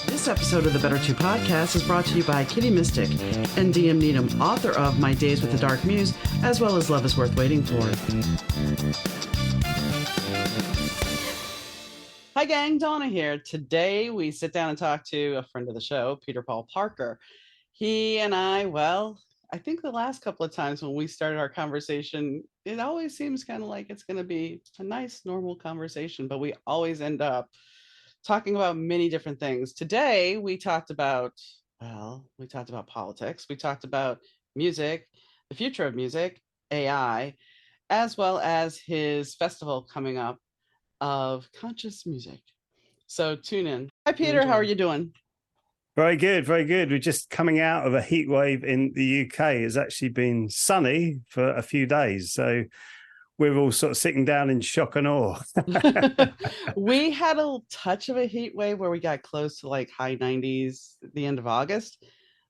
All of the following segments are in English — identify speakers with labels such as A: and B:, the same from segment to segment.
A: This episode of the Better Two podcast is brought to you by Kitty Mystic and DM Needham, author of My Days with the Dark Muse, as well as Love is Worth Waiting For. Hi gang, Donna here. Today we sit down and talk to a friend of the show, Peter Paul Parker. He and I think the last couple of times when we started our conversation, it always seems kind of like it's going to be a nice, normal conversation, but we always end up talking about many different things. Today, we talked about politics. We talked about music, the future of music, AI, as well as his festival coming up of conscious music. So tune in. Hi, Peter. How are you doing?
B: Very good, very good. We're just coming out of a heat wave in the UK. It's actually been sunny for a few days. So we're all sort of sitting down in shock and awe.
A: We had a touch of a heat wave where we got close to like high 90s at the end of August,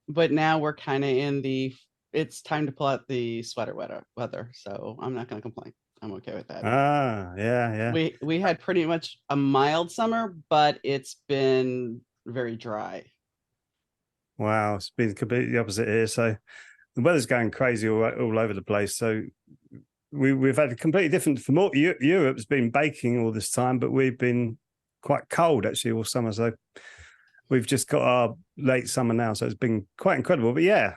A: but now we're kind of in it's time to pull out the sweater weather. So I'm not going to complain. I'm okay with that.
B: Yeah.
A: We had pretty much a mild summer, but it's been very dry.
B: Wow, it's been completely opposite here. So the weather's going crazy all over the place. So we've had a completely different. From Europe's been baking all this time, but we've been quite cold actually all summer. So we've just got our late summer now, so it's been quite incredible. But yeah,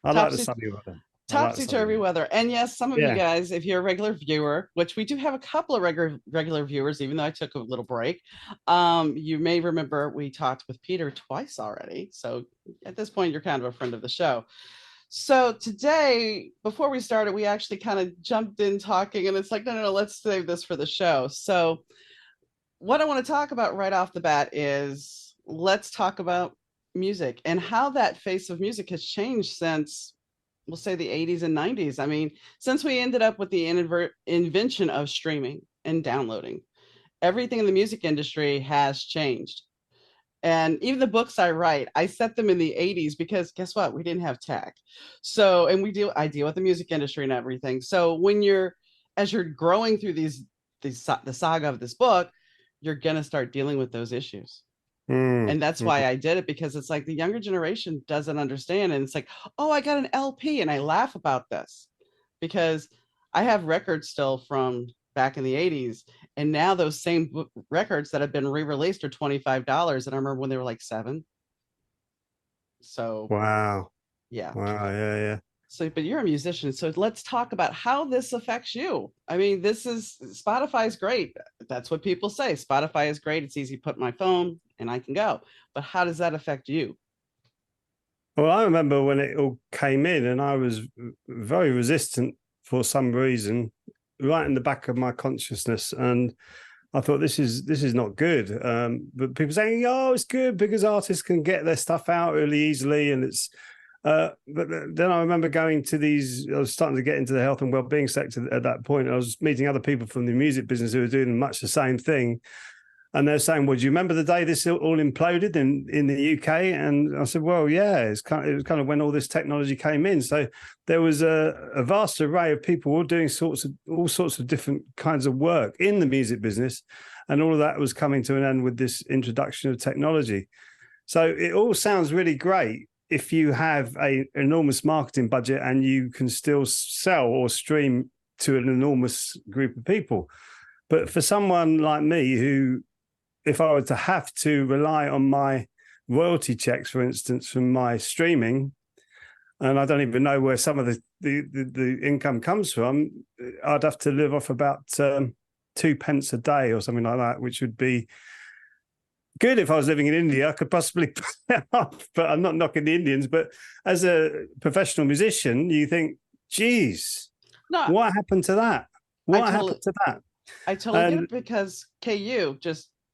B: I like the sunny weather.
A: Topsy-turvy weather. And yes, some of you guys, if you're a regular viewer, which we do have a couple of regular viewers, even though I took a little break, you may remember we talked with Peter twice already. So at this point, you're kind of a friend of the show. So today, before we started, we actually kind of jumped in talking, and it's like, no, let's save this for the show. So what I want to talk about right off the bat is let's talk about music and how that face of music has changed since, we'll say, the 80s and 90s. I mean, since we ended up with the invention of streaming and downloading, everything in the music industry has changed. And even the books I write, I set them in the 80s because guess what? We didn't have tech. So, and I deal with the music industry and everything. So as you're growing through the saga of this book, you're going to start dealing with those issues. And that's why I did it, because it's like the younger generation doesn't understand. And it's like, oh, I got an LP. And I laugh about this because I have records still from back in the 80s. And now those same records that have been re-released are $25. And I remember when they were like $7. So
B: wow.
A: Yeah. So, but you're a musician. So let's talk about how this affects you. I mean, Spotify is great. That's what people say. Spotify is great. It's easy to put my phone and I can go. But how does that affect you?
B: Well, I remember when it all came in and I was very resistant for some reason, right in the back of my consciousness. And I thought, this is not good. But people saying, oh, it's good because artists can get their stuff out really easily. And it's, but then I remember going to I was starting to get into the health and well-being sector at that point. I was meeting other people from the music business who were doing much the same thing. And they're saying, well, do you remember the day this all imploded in the UK? And I said, well, yeah, it was kind of when all this technology came in. So there was a vast array of people all doing all sorts of different kinds of work in the music business. And all of that was coming to an end with this introduction of technology. So it all sounds really great if you have an enormous marketing budget and you can still sell or stream to an enormous group of people. But for someone like me who, if I were to have to rely on my royalty checks, for instance, from my streaming, and I don't even know where some of the income comes from, I'd have to live off about 2 pence a day or something like that, which would be good if I was living in India. I could possibly put that off, but I'm not knocking the Indians. But as a professional musician, you think, geez, what happened to that?
A: I totally get it, because KU,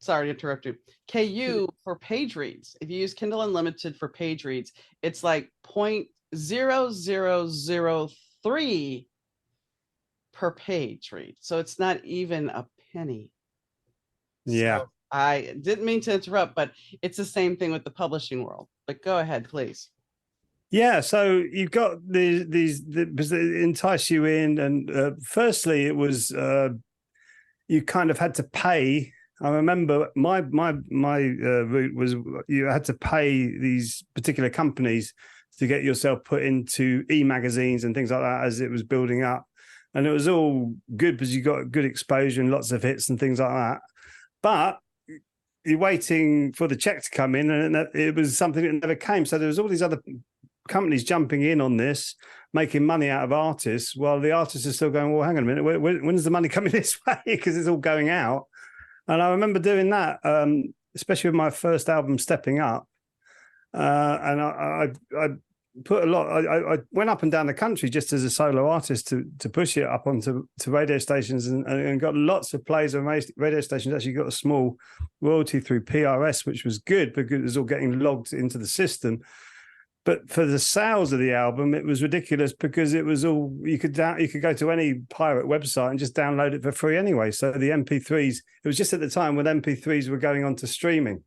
A: sorry to interrupt you, KU for page reads, if you use Kindle Unlimited for page reads, it's like 0.0003 per page read. So it's not even a penny.
B: Yeah.
A: So I didn't mean to interrupt, but it's the same thing with the publishing world. But go ahead, please.
B: Yeah, so you've got these entice you in, and firstly, it was you kind of had to pay. I remember my route was you had to pay these particular companies to get yourself put into e-magazines and things like that as it was building up. And it was all good because you got good exposure and lots of hits and things like that. But you're waiting for the check to come in, and it was something that never came. So there was all these other companies jumping in on this, making money out of artists, while the artists are still going, well, hang on a minute, when's the money coming this way? Because it's all going out. And I remember doing that, especially with my first album, Stepping Up. And I put a lot. I went up and down the country just as a solo artist to push it up onto radio stations and got lots of plays on radio stations. Actually got a small royalty through PRS, which was good because it was all getting logged into the system. But for the sales of the album, it was ridiculous because it was all you could go to any pirate website and just download it for free anyway. So the MP3s, it was just at the time when MP3s were going on to streaming.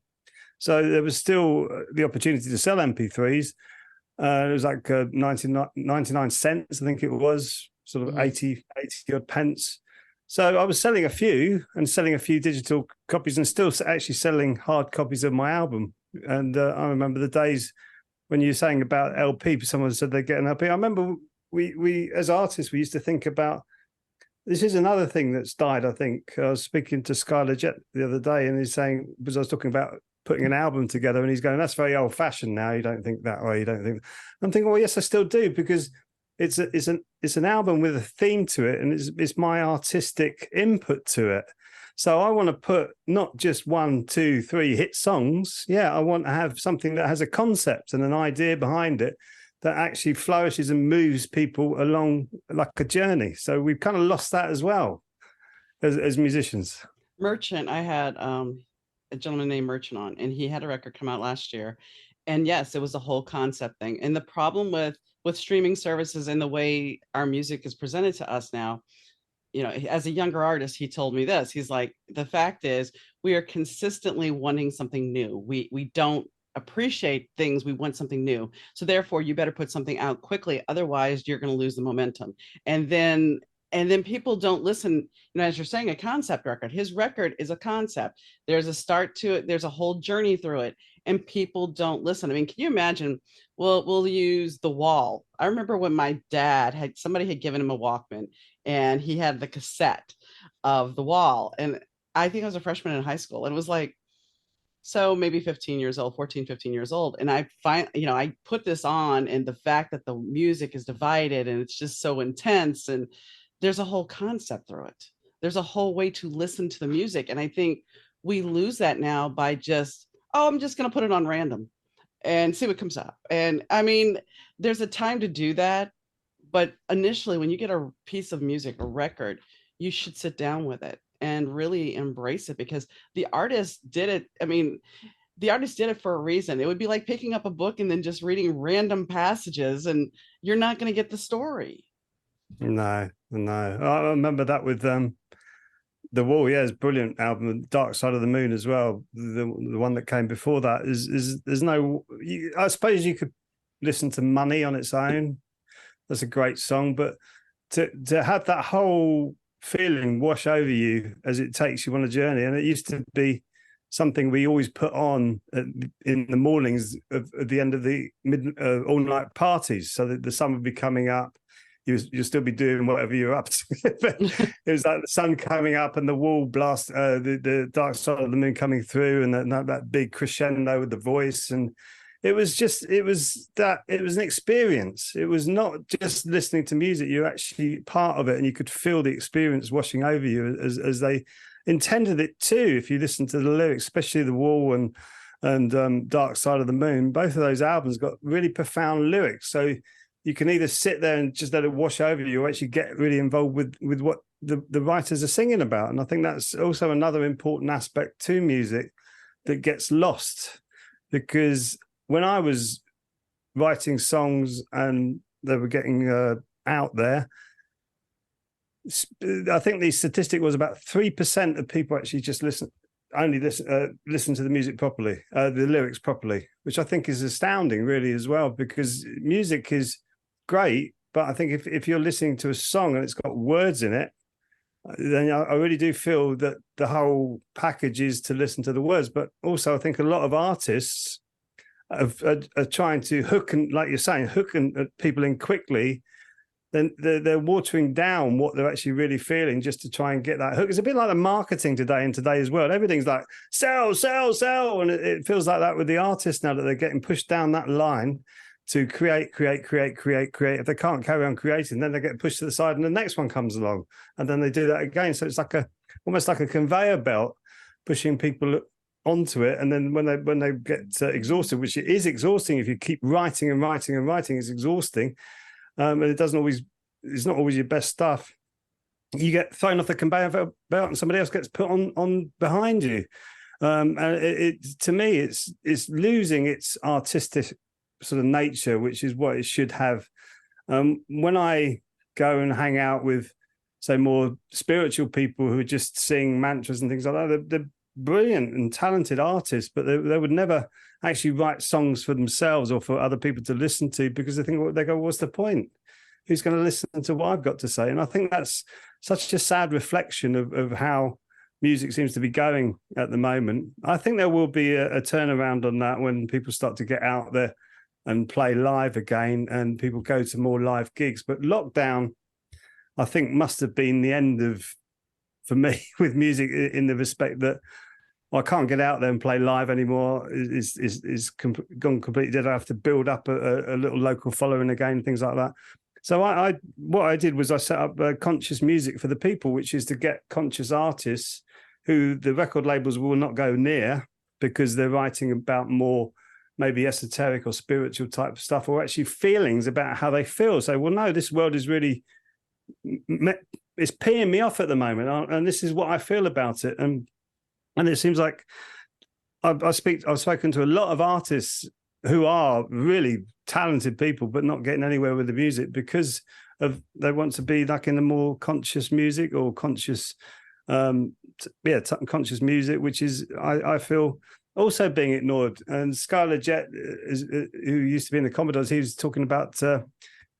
B: So there was still the opportunity to sell MP3s. It was like 99 cents, I think it was, sort of 80 odd pence. So I was selling a few digital copies and still actually selling hard copies of my album. And I remember the days when you were saying about LP, someone said they get an LP. I remember we as artists, we used to think about, this is another thing that's died, I think. I was speaking to Skylar Jett the other day and he's saying, because I was talking about putting an album together, and he's going, that's very old fashioned now. You don't think that way. You don't think. I'm thinking, well, yes, I still do, because it's an album with a theme to it, and it's my artistic input to it. So I want to put not just 1, 2, 3 hit songs. Yeah, I want to have something that has a concept and an idea behind it that actually flourishes and moves people along like a journey. So we've kind of lost that as well as musicians.
A: Merchant, I had a gentleman named Merchant on, and he had a record come out last year. And yes, it was a whole concept thing. And the problem with streaming services and the way our music is presented to us now, you know, as a younger artist, he told me this. He's like, the fact is, we are consistently wanting something new. We don't appreciate things. We want something new. So therefore, you better put something out quickly. Otherwise, you're going to lose the momentum. And then people don't listen. You know, as you're saying, a concept record. His record is a concept. There's a start to it. There's a whole journey through it, and people don't listen. I mean, can you imagine? We'll use The Wall. I remember when my dad somebody had given him a Walkman, and he had the cassette of The Wall. And I think I was a freshman in high school, and it was like, so maybe 15 years old, 14, 15 years old. And I put this on, and the fact that the music is divided and it's just so intense, and there's a whole concept through it. There's a whole way to listen to the music. And I think we lose that now by just, oh, I'm just going to put it on random and see what comes up. And I mean, there's a time to do that. But initially, when you get a piece of music, a record, you should sit down with it and really embrace it, because the artist did it. I mean, the artist did it for a reason. It would be like picking up a book and then just reading random passages, and you're not going to get the story.
B: No. I remember that with The Wall. Yeah, it's a brilliant album. Dark Side of the Moon as well. The one that came before that is there's no. I suppose you could listen to Money on its own. That's a great song, but to have that whole feeling wash over you as it takes you on a journey, and it used to be something we always put on in the mornings at the end of the all night parties, so that the sun would be coming up. You'll still be doing whatever you're up to. It was like the sun coming up and the Wall blast, the Dark Side of the Moon coming through, and that big crescendo with the voice. And it was an experience. It was not just listening to music. You're actually part of it, and you could feel the experience washing over you as they intended it to. If you listen to the lyrics, especially The Wall and Dark Side of the Moon, both of those albums got really profound lyrics. So you can either sit there and just let it wash over you, or actually get really involved with what the writers are singing about. And I think that's also another important aspect to music that gets lost, because when I was writing songs and they were getting out there, I think the statistic was about 3% of people actually just listen to the music properly, the lyrics properly, which I think is astounding, really, as well, because music is great, but I think if you're listening to a song and it's got words in it, then I really do feel that the whole package is to listen to the words. But also, I think a lot of artists are trying to hook and, like you're saying, hook people in quickly. Then they're watering down what they're actually really feeling just to try and get that hook. It's a bit like the marketing today in today's world. Everything's like sell, sell, sell, and it feels like that with the artists now, that they're getting pushed down that line to create. If they can't carry on creating, then they get pushed to the side, and the next one comes along, and then they do that again. So it's like almost like a conveyor belt pushing people onto it, and then when they get exhausted, which it is exhausting if you keep writing and writing and writing, it's exhausting. And it's not always your best stuff. You get thrown off the conveyor belt, and somebody else gets put on behind you. And to me, it's losing its artistic sort of nature, which is what it should have. When I go and hang out with, say, more spiritual people who just sing mantras and things like that, they're brilliant and talented artists, but they would never actually write songs for themselves or for other people to listen to, because they go, what's the point? Who's going to listen to what I've got to say? And I think that's such a sad reflection of how music seems to be going at the moment. I think there will be a turnaround on that when people start to get out there and play live again, and people go to more live gigs. But lockdown, I think, must have been the end for me with music, in the respect that I can't get out there and play live anymore. Is gone completely dead. I have to build up a little local following again, things like that. So what I did was I set up conscious music for the people, which is to get conscious artists who the record labels will not go near, because they're writing about more maybe esoteric or spiritual type stuff, or actually feelings about how they feel. So, well, no, this world is really, it's peeing me off at the moment, and this is what I feel about it. And it seems like I've spoken to a lot of artists who are really talented people, but not getting anywhere with the music because they want to be like in the more conscious music or conscious, conscious music, which is, I feel, also being ignored. And Skylar Jett, who used to be in the Commodores, he was talking about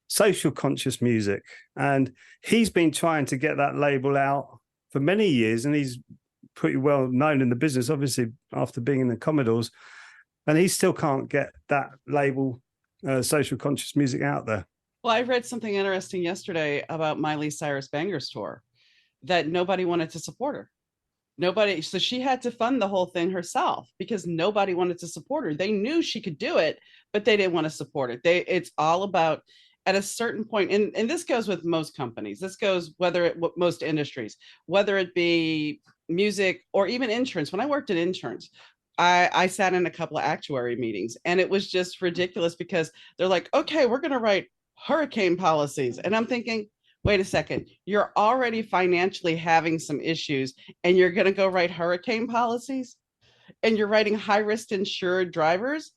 B: social conscious music, and he's been trying to get that label out for many years, and he's pretty well known in the business, obviously, after being in the Commodores, and he still can't get that label, social conscious music, out there.
A: Well, I read something interesting yesterday about Miley Cyrus Bangers tour, that nobody wanted to support her. So she had to fund the whole thing herself because nobody wanted to support her. They knew she could do it, but they didn't want to support it. It's all about, at a certain point, and this goes with most companies. This goes most industries, whether it be music or even insurance. When I worked in insurance, I sat in a couple of actuary meetings, and it was just ridiculous because they're like, okay, we're going to write hurricane policies. And I'm thinking, wait a second, you're already financially having some issues, and you're going to go write hurricane policies, and you're writing high risk insured drivers,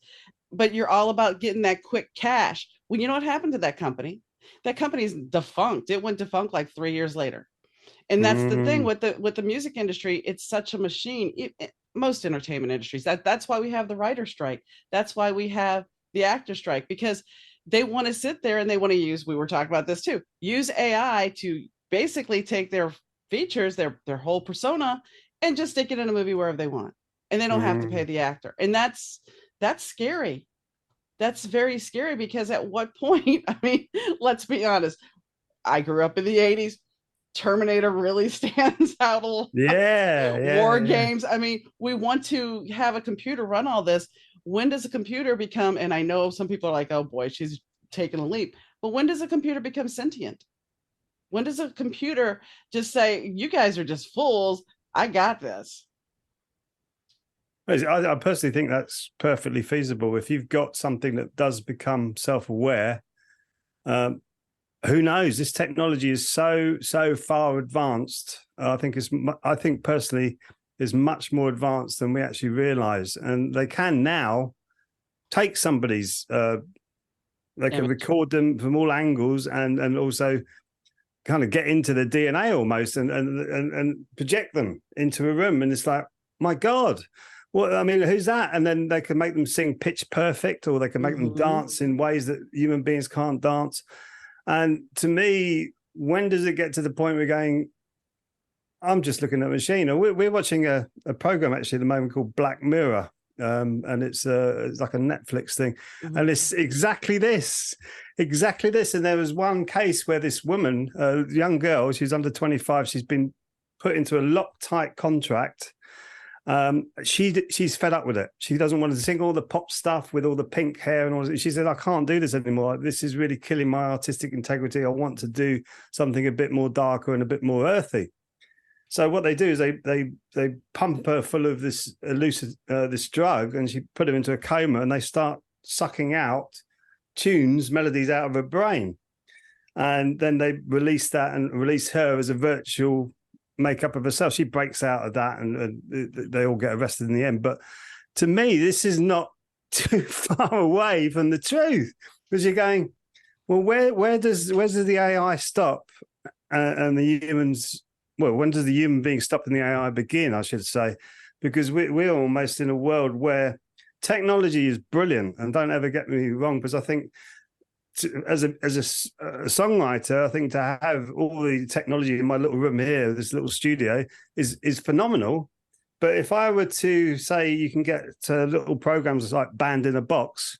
A: but you're all about getting that quick cash. Well, you know what happened to that company? That company's defunct. It went defunct like 3 years later. And that's the thing with the music industry. It's such a machine. Most entertainment industries. That's why we have the writer strike. That's why we have the actor strike, because they want to sit there and they want to use, we were talking about this too, use AI to basically take their features, their whole persona, and just stick it in a movie wherever they want. And they don't have to pay the actor. And that's scary. That's very scary, because at what point, I mean, let's be honest. I grew up in the 80s. Terminator really stands out a lot. War games. I mean, we want to have a computer run all this. When does a computer become, and I know some people are like, oh boy, she's taking a leap, but when does a computer become sentient? When does a computer just say, you guys are just fools, I got this?
B: I personally think that's perfectly feasible. If you've got something that does become self-aware, who knows? This technology is so far advanced. I think personally is much more advanced than we actually realize. And they can now take somebody's, they can record them from all angles and also kind of get into the DNA almost and project them into a room. And it's like, my God, well, I mean, who's that? And then they can make them sing pitch perfect, or they can make them dance in ways that human beings can't dance. And to me, when does it get to the point we're going, I'm just looking at a machine. We're watching a program actually at the moment called Black Mirror. And it's like a Netflix thing, and it's exactly this. And there was one case where this woman, a young girl, she's under 25, she's been put into a Loctite contract. She's fed up with it. She doesn't want to sing all the pop stuff with all the pink hair and all that. She said, I can't do this anymore. This is really killing my artistic integrity. I want to do something a bit more darker and a bit more earthy. So what they do is they pump her full of this this drug, and she put her into a coma, and they start sucking out melodies out of her brain, and then they release that and release her as a virtual makeup of herself. She breaks out of that, and they all get arrested in the end. But to me, this is not too far away from the truth, because you're going, well, where does the AI stop and the humans? Well, when does the human being stop and the AI begin, I should say? Because we're almost in a world where technology is brilliant. And don't ever get me wrong, because I think as a songwriter, I think to have all the technology in my little room here, this little studio, is phenomenal. But if I were to say you can get to little programs like Band in a Box,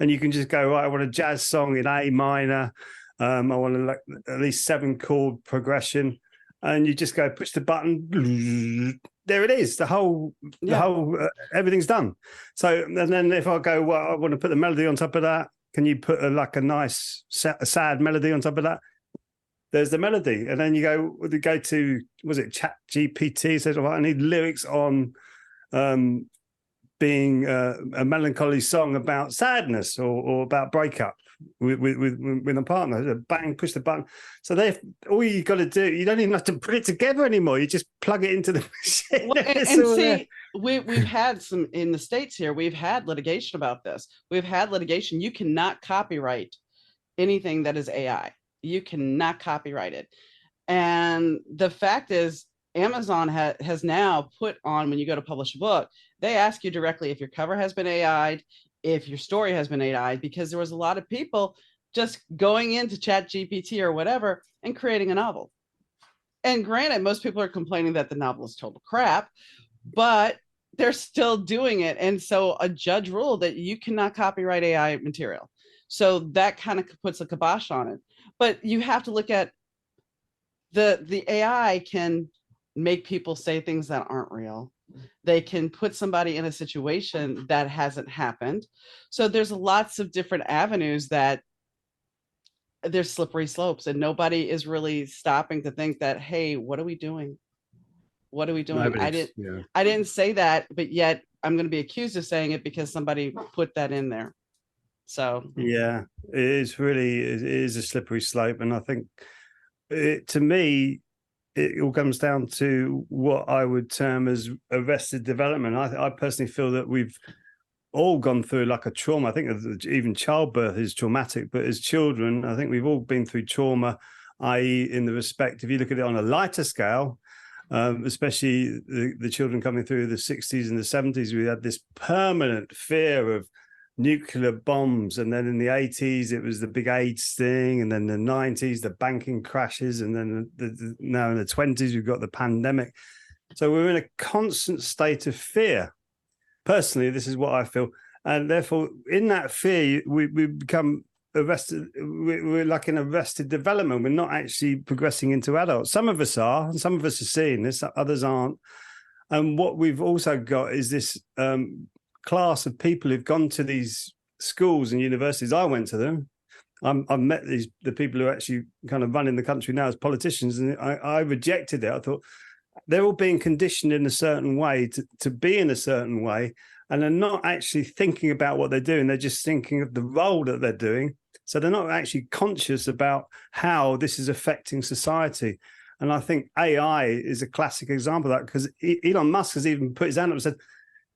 B: and you can just go, right, I want a jazz song in A minor, I want at least 7-chord progression, and you just go push the button, there it is. The whole everything's done. So, and then if I go, well, I want to put the melody on top of that, can you put a nice sad melody on top of that? There's the melody. And then you go to, was it Chat GPT? Says, I need lyrics on being a melancholy song about sadness or about breakup with a partner. Bang, push the button. So all you got to do, you don't even have to put it together anymore. You just plug it into the machine.
A: Well, and see, we've had some in the States here. We've had litigation about this. We've had litigation. You cannot copyright anything that is AI. You cannot copyright it. And the fact is, Amazon has now put on, when you go to publish a book, they ask you directly if your cover has been AI'd, if your story has been AI'd, because there was a lot of people just going into Chat GPT or whatever and creating a novel. And granted, most people are complaining that the novel is total crap, but they're still doing it. And so a judge ruled that you cannot copyright AI material. So that kind of puts a kibosh on it. But you have to look at the AI can make people say things that aren't real. They can put somebody in a situation that hasn't happened. So there's lots of different avenues that there's slippery slopes, and nobody is really stopping to think that, hey, what are we doing? What are we doing? I didn't say that, but yet I'm going to be accused of saying it because somebody put that in there. So
B: yeah, it is a slippery slope. And I think to me, it all comes down to what I would term as arrested development. I personally feel that we've all gone through like a trauma. I think even childbirth is traumatic, but as children, I think we've all been through trauma, i.e. in the respect, if you look at it on a lighter scale, especially the children coming through the 60s and the 70s, we had this permanent fear of nuclear bombs, and then in the 80s it was the big AIDS thing, and then the 90s the banking crashes, and then now in the 20s we've got the pandemic. So we're in a constant state of fear. Personally, this is what I feel, and therefore in that fear we become arrested. We're like in arrested development. We're not actually progressing into adults. Some of us are, and some of us are seeing this, others aren't. And what we've also got is this class of people who've gone to these schools and universities. I went to them. I've met the people who are actually kind of running the country now as politicians, and I rejected it. I thought they're all being conditioned in a certain way to be in a certain way, and they're not actually thinking about what they're doing. They're just thinking of the role that they're doing. So they're not actually conscious about how this is affecting society. And I think AI is a classic example of that, because Elon Musk has even put his hand up and said,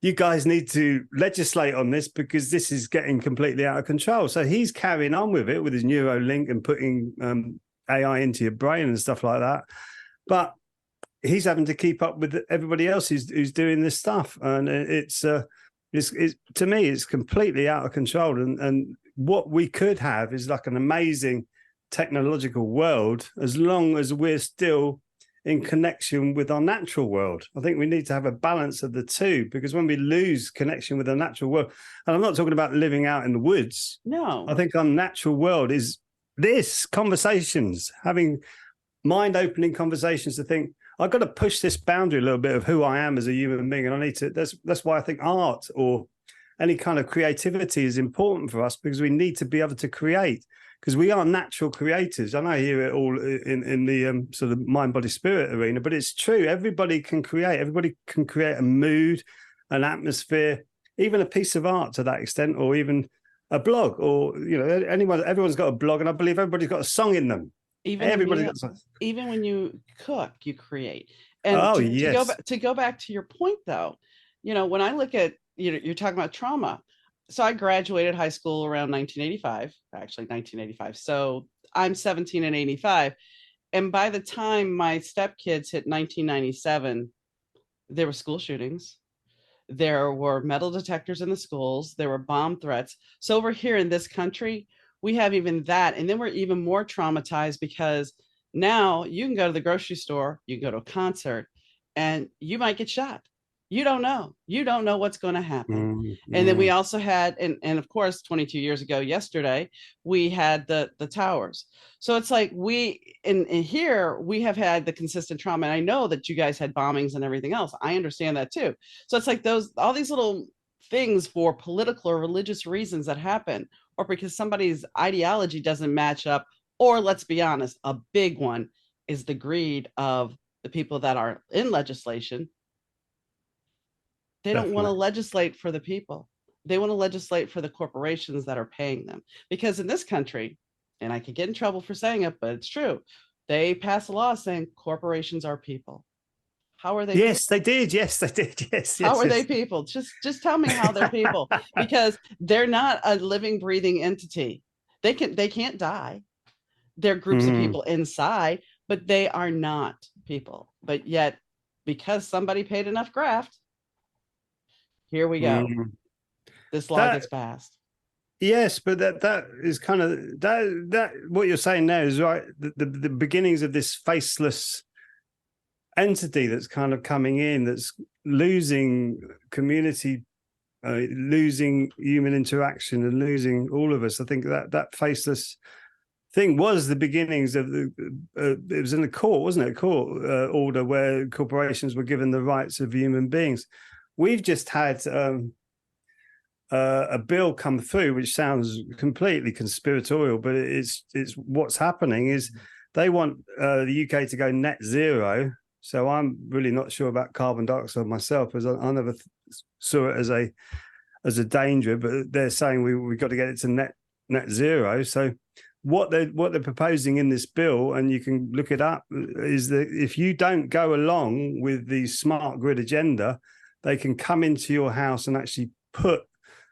B: you guys need to legislate on this because this is getting completely out of control. So he's carrying on with it with his Neuralink and putting AI into your brain and stuff like that. But he's having to keep up with everybody else who's doing this stuff. And it's to me, it's completely out of control. And what we could have is like an amazing technological world, as long as we're still in connection with our natural world. I think we need to have a balance of the two, because when we lose connection with the natural world, and I'm not talking about living out in the woods.
A: No.
B: I think our natural world is this conversations, having mind-opening conversations to think, I've got to push this boundary a little bit of who I am as a human being. And I need to, that's why I think art or any kind of creativity is important for us, because we need to be able to create, because we are natural creators. I know I hear it all in the sort of mind, body, spirit arena, but it's true. Everybody can create. Everybody can create a mood, an atmosphere, even a piece of art to that extent, or even a blog, or, you know, everyone's got a blog, and I believe everybody's got a song in them.
A: Even when you cook, you create. And
B: yes.
A: To go back to your point, though, you know, when I look at, you know, you're talking about trauma. So I graduated high school around 1985, actually 1985. So I'm 17 and 85. And by the time my stepkids hit 1997, there were school shootings. There were metal detectors in the schools. There were bomb threats. So over here in this country, we have even that. And then we're even more traumatized, because now you can go to the grocery store, you can go to a concert, and you might get shot. You don't know. You don't know what's going to happen.
B: Mm-hmm.
A: And then we also had, and of course, 22 years ago, yesterday, we had the towers. So it's like in here, we have had the consistent trauma. And I know that you guys had bombings and everything else. I understand that too. So it's like all these little things for political or religious reasons that happen, or because somebody's ideology doesn't match up, or let's be honest, a big one is the greed of the people that are in legislation. They don't want to legislate for the people. They want to legislate for the corporations that are paying them. Because in this country, and I could get in trouble for saying it, but it's true, they pass a law saying corporations are people. How are they?
B: Yes, people? They did. Yes, they did. Yes.
A: How are they people? Just tell me how they're people, because they're not a living, breathing entity. They can't die. They're groups of people inside, but they are not people. But yet, because somebody paid enough graft, here we go. This law gets passed.
B: Yes, but that is kind of that what you're saying now is right. The beginnings of this faceless entity that's kind of coming in, that's losing community, losing human interaction, and losing all of us. I think that faceless thing was the beginnings of it was in the court, wasn't it? A court order where corporations were given the rights of human beings. We've just had a bill come through, which sounds completely conspiratorial, but it's what's happening is they want the UK to go net zero. So I'm really not sure about carbon dioxide myself, as I never saw it as a danger. But they're saying we've got to get it to net zero. So what they're proposing in this bill, and you can look it up, is that if you don't go along with the smart grid agenda, they can come into your house and actually put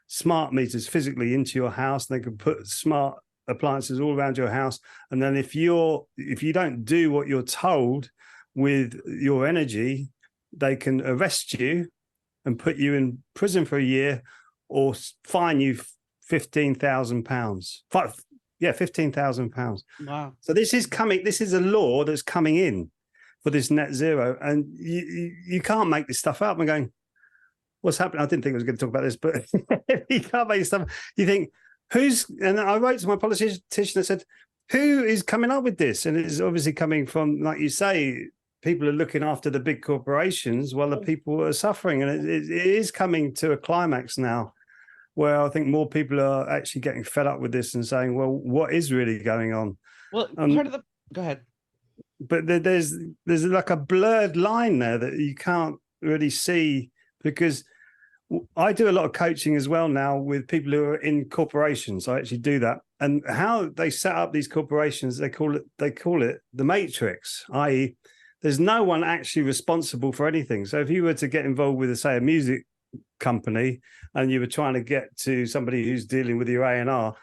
B: smart meters physically into your house. They can put smart appliances all around your house. And then if you don't do what you're told with your energy, they can arrest you and put you in prison for a year, or fine you £15,000. £15,000.
A: Wow.
B: So this is coming. This is a law that's coming in for this net zero, and you can't make this stuff up. I'm going, what's happening? I didn't think I was going to talk about this, but you can't make stuff. You think, and I wrote to my politician and said, who is coming up with this? And it's obviously coming from, like you say, people are looking after the big corporations while the people are suffering. And it is coming to a climax now, where I think more people are actually getting fed up with this and saying, well, what is really going on?
A: Well, go ahead.
B: But there's like a blurred line there that you can't really see, because I do a lot of coaching as well now with people who are in corporations. I actually do that. And how they set up these corporations, they call it the matrix, i.e. there's no one actually responsible for anything. So if you were to get involved with, say, a music company, and you were trying to get to somebody who's dealing with your A&R,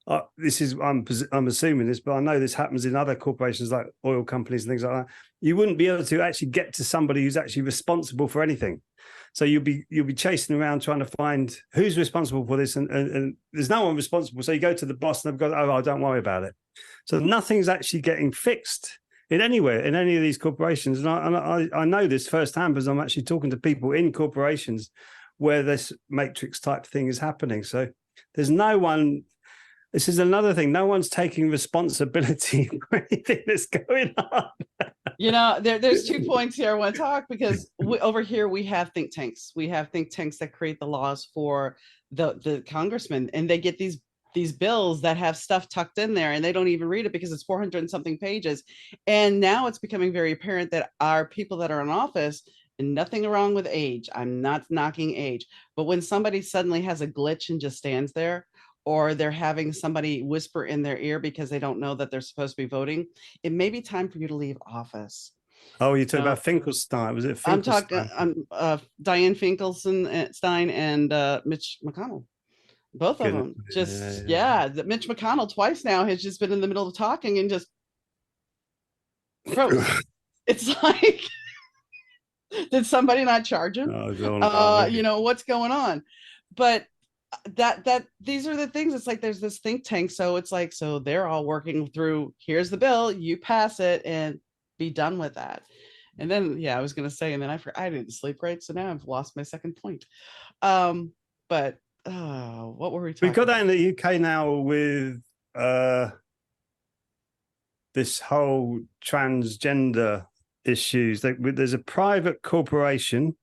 B: I'm assuming this, but I know this happens in other corporations like oil companies and things like that. You wouldn't be able to actually get to somebody who's actually responsible for anything. So you'll be chasing around trying to find who's responsible for this, and there's no one responsible. So you go to the boss and they've got, oh, don't worry about it. So nothing's actually getting fixed in anywhere, in any of these corporations. And I know this firsthand because I'm actually talking to people in corporations where this matrix type thing is happening. So there's no one. This is another thing. No one's taking responsibility for anything that's going on.
A: There's 2 points here I want to talk, because over here we have think tanks. We have think tanks that create the laws for the congressmen, and they get these bills that have stuff tucked in there, and they don't even read it because it's 400 and something pages. And now it's becoming very apparent that our people that are in office, and nothing wrong with age, I'm not knocking age, but when somebody suddenly has a glitch and just stands there, or they're having somebody whisper in their ear because they don't know that they're supposed to be voting, it may be time for you to leave office.
B: Oh, you're talking about Finkelstein. Was it
A: I'm talking
B: Finkelstein?
A: Diane Finkelstein and Mitch McConnell. Both of
B: Goodness.
A: them. Just, yeah, that Mitch McConnell twice now has just been in the middle of talking and just froze. It's like, did somebody not charge him? What's going on? But that these are the things. It's like there's this think tank, so it's like, so they're all working through, here's the bill, you pass it and be done with that. And then, yeah, I was gonna say, and then I didn't sleep right, so now I've lost my second point. But what were we talking
B: We've got that
A: about?
B: in the UK now with this whole transgender issues. There's a private corporation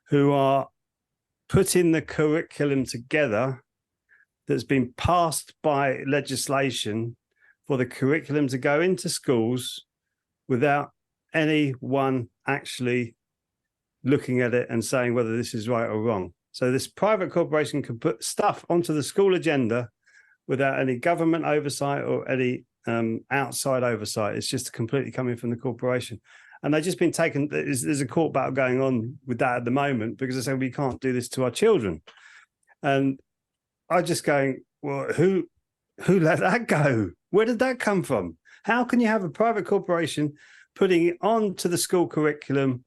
B: who are putting the curriculum together that's been passed by legislation for the curriculum to go into schools without anyone actually looking at it and saying whether this is right or wrong. So this private corporation can put stuff onto the school agenda without any government oversight or any outside oversight. It's just completely coming from the corporation. And they've just been taken. There's a court battle going on with that at the moment because they say we can't do this to our children. And I'm just going, well, who let that go? Where did that come from? How can you have a private corporation putting it onto the school curriculum,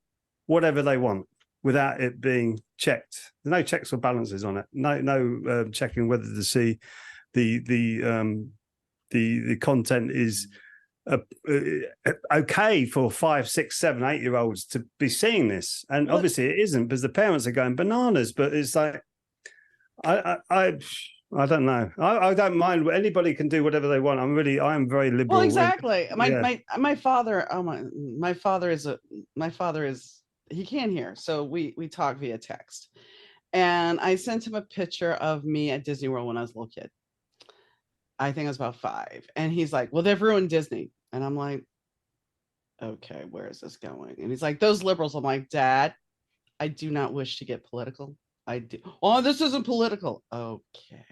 B: whatever they want, without it being checked? There's no checks or balances on it. No checking whether to see the content is okay for 5, 6, 7, 8-year-olds to be seeing this, and obviously it isn't because the parents are going bananas. But it's like I don't know. I don't mind. Anybody can do whatever they want. I am very liberal.
A: Well, exactly. My father. My father is he can't hear, so we talk via text. And I sent him a picture of me at Disney World when I was a little kid. I think I was about 5. And he's like, well, they've ruined Disney. And I'm like, okay, where is this going? And he's like, those liberals. I'm like, Dad, I do not wish to get political. I do. Oh, this isn't political. Okay.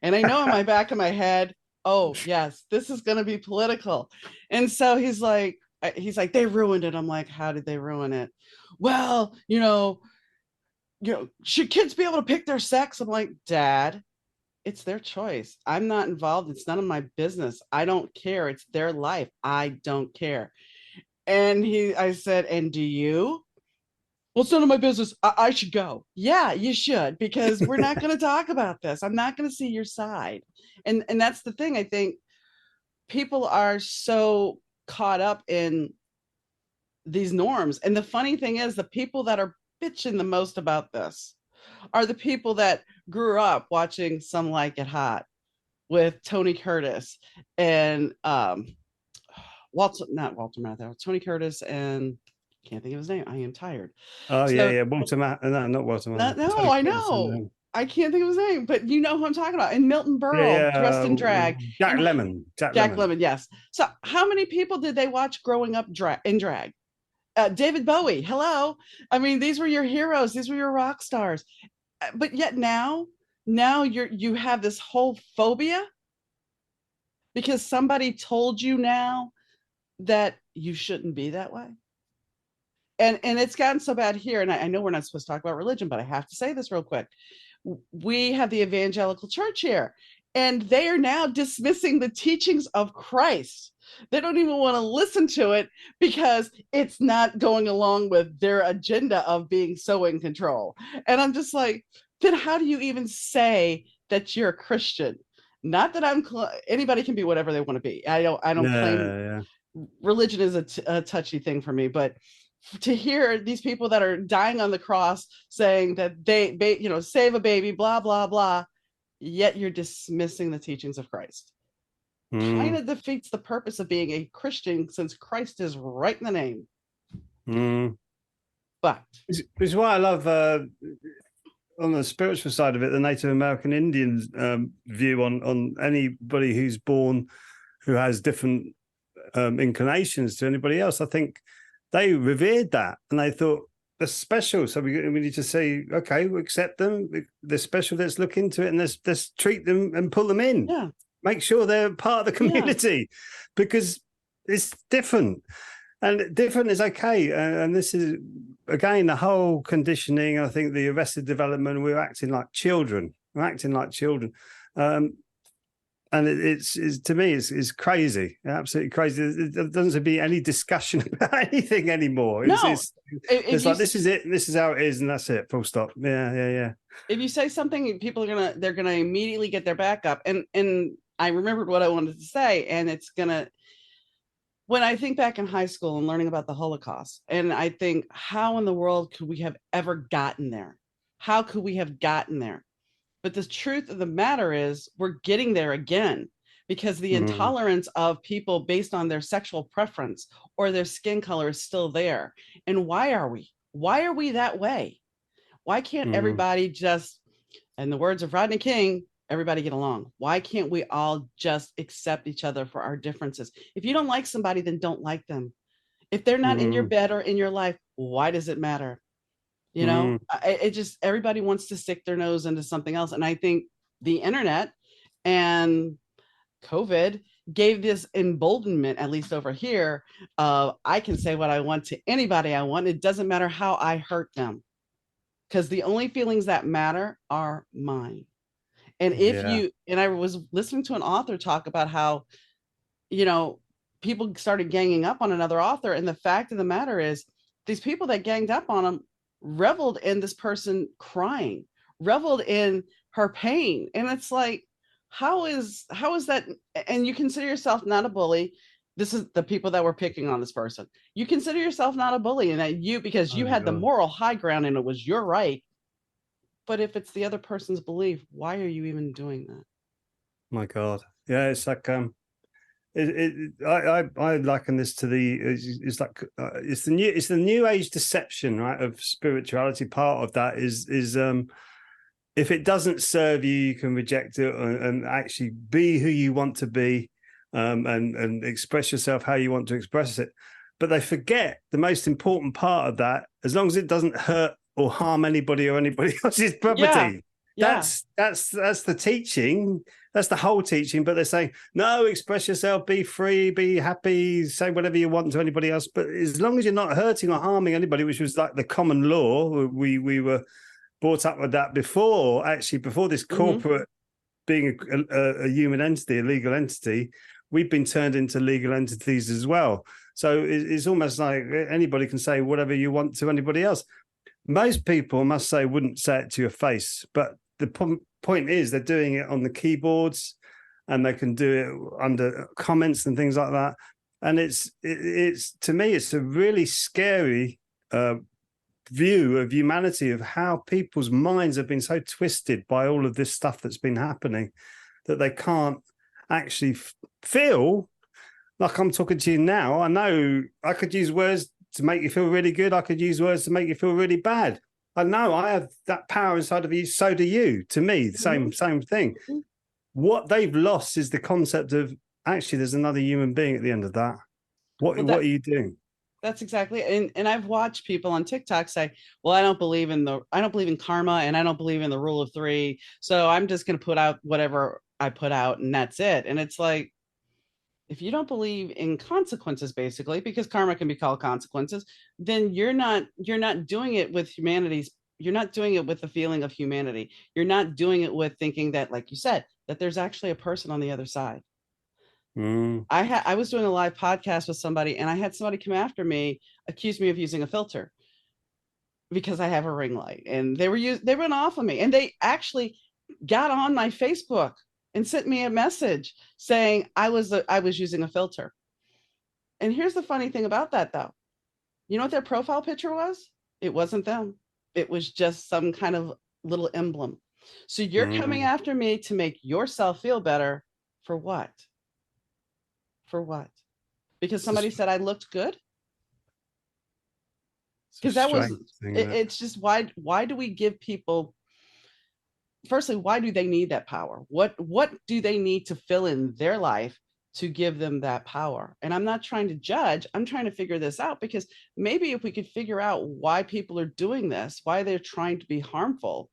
A: And I know in my back of my head, oh, yes, this is going to be political. And so he's like, they ruined it. I'm like, how did they ruin it? Well, should kids be able to pick their sex? I'm like, Dad, it's their choice. I'm not involved. It's none of my business. I don't care. It's their life. I don't care. And I said, and do you? Well, it's none of my business. I should go. Yeah, you should, because we're not going to talk about this. I'm not going to see your side. And that's the thing. I think people are so caught up in these norms. And the funny thing is, the people that are bitching the most about this are the people that grew up watching Some Like It Hot with Tony Curtis and not Walter Matthau, Tony Curtis, and can't think of his name. I am tired.
B: Oh, so, yeah. Walter Matthau. No, not Walter Matthau.
A: No, I know. I can't think of his name, but you know who I'm talking about. And Milton Berle, dressed in drag.
B: Jack Lemmon.
A: Jack Lemmon, yes. So how many people did they watch growing up in drag? David Bowie, hello. I mean, these were your heroes. These were your rock stars. But yet now you have this whole phobia because somebody told you now that you shouldn't be that way. And it's gotten so bad here. And I know we're not supposed to talk about religion, but I have to say this real quick. We have the evangelical church here, and they are now dismissing the teachings of Christ. They don't even want to listen to it because it's not going along with their agenda of being so in control. And I'm just like, then how do you even say that you're a Christian? Not that anybody can be whatever they want to be. I don't claim religion is a touchy thing for me, but to hear these people that are dying on the cross saying that they save a baby, blah, blah, blah, yet you're dismissing the teachings of Christ. Kind
B: Mm,
A: of defeats the purpose of being a Christian since Christ is right in the name.
B: mm.
A: But
B: Which is why I love on the spiritual side of it, the Native American Indians view on anybody who's born who has different inclinations to anybody else. I think they revered that and they thought they're special. So we need to say, okay, we accept them. They're special. Let's look into it and let's treat them and pull them in.
A: yeah,
B: Make sure they're part of the community because it's different. And different is okay. And this is, again, the whole conditioning. I think the arrested development, we're acting like children. We're acting like children. And it's to me, it's crazy, absolutely crazy. There doesn't seem to be any discussion about anything anymore.
A: no,
B: It's like, this is it. This is how it is. And that's it. Full stop. Yeah.
A: If you say something, people are they're gonna immediately get their back up. And I remembered what I wanted to say, and it's gonna, when I think back in high school and learning about the Holocaust, and I think, how in the world could we have ever gotten there? How could we have gotten there? But the truth of the matter is, we're getting there again, because the intolerance of people based on their sexual preference or their skin color is still there. And why are we? Why are we that way? Why can't everybody just, in the words of Rodney King, everybody get along? Why can't we all just accept each other for our differences? If you don't like somebody, then don't like them. If they're not in your bed or in your life, why does it matter? It just, everybody wants to stick their nose into something else. And I think the internet and COVID gave this emboldenment, at least over here, I can say what I want to anybody I want. It doesn't matter how I hurt them, because the only feelings that matter are mine. And and I was listening to an author talk about how, people started ganging up on another author. And the fact of the matter is, these people that ganged up on him reveled in this person crying, reveled in her pain. And it's like, how is that? And you consider yourself not a bully. This is the people that were picking on this person. You consider yourself not a bully, and that because you had the moral high ground and it was your right. But if it's the other person's belief, why are you even doing that?
B: My God. Yeah, it's like I liken this to it's like it's the new age deception, right, of spirituality. Part of that is if it doesn't serve you, you can reject it and actually be who you want to be, and express yourself how you want to express it. But they forget the most important part of that. As long as it doesn't hurt or harm anybody or anybody else's property.
A: Yeah.
B: That's the teaching. That's the whole teaching. But they're saying, no, express yourself, be free, be happy, say whatever you want to anybody else. But as long as you're not hurting or harming anybody, which was like the common law, we were brought up with that before this corporate being a human entity, a legal entity, we've been turned into legal entities as well. So it's almost like anybody can say whatever you want to anybody else. Most people, I must say, wouldn't say it to your face, but the point is they're doing it on the keyboards and they can do it under comments and things like that. And it's to me, it's a really scary view of humanity, of how people's minds have been so twisted by all of this stuff that's been happening that they can't actually feel like I'm talking to you now. I know I could use words to make you feel really good. I could use words to make you feel really bad. I know I have that power inside of you. So do you. To me, the same thing. What they've lost is the concept of actually there's another human being at the end of that. What are you doing?
A: That's exactly. And I've watched people on TikTok say, well, I don't believe in karma, and I don't believe in the rule of three. So I'm just going to put out whatever I put out, and that's it. And it's like, if you don't believe in consequences, basically, because karma can be called consequences, then you're not doing it with humanity's. You're not doing it with the feeling of humanity. You're not doing it with thinking that, like you said, that there's actually a person on the other side. I was doing a live podcast with somebody, and I had somebody come after me, accuse me of using a filter because I have a ring light, and they went off of me, and they actually got on my Facebook and sent me a message saying I was using a filter. And here's the funny thing about that, though. You know what their profile picture was? It wasn't them. It was just some kind of little emblem. So you're coming
B: Mm.
A: after me to make yourself feel better for what? For what? Because
B: It's a,
A: somebody said I looked good?
B: it's a
A: Because that was
B: strange thing
A: it,
B: that.
A: it's just why do we give people, firstly, why do they need that power? What do they need to fill in their life to give them that power? And I'm not trying to judge, I'm trying to figure this out, because maybe if we could figure out why people are doing this, why they're trying to be harmful,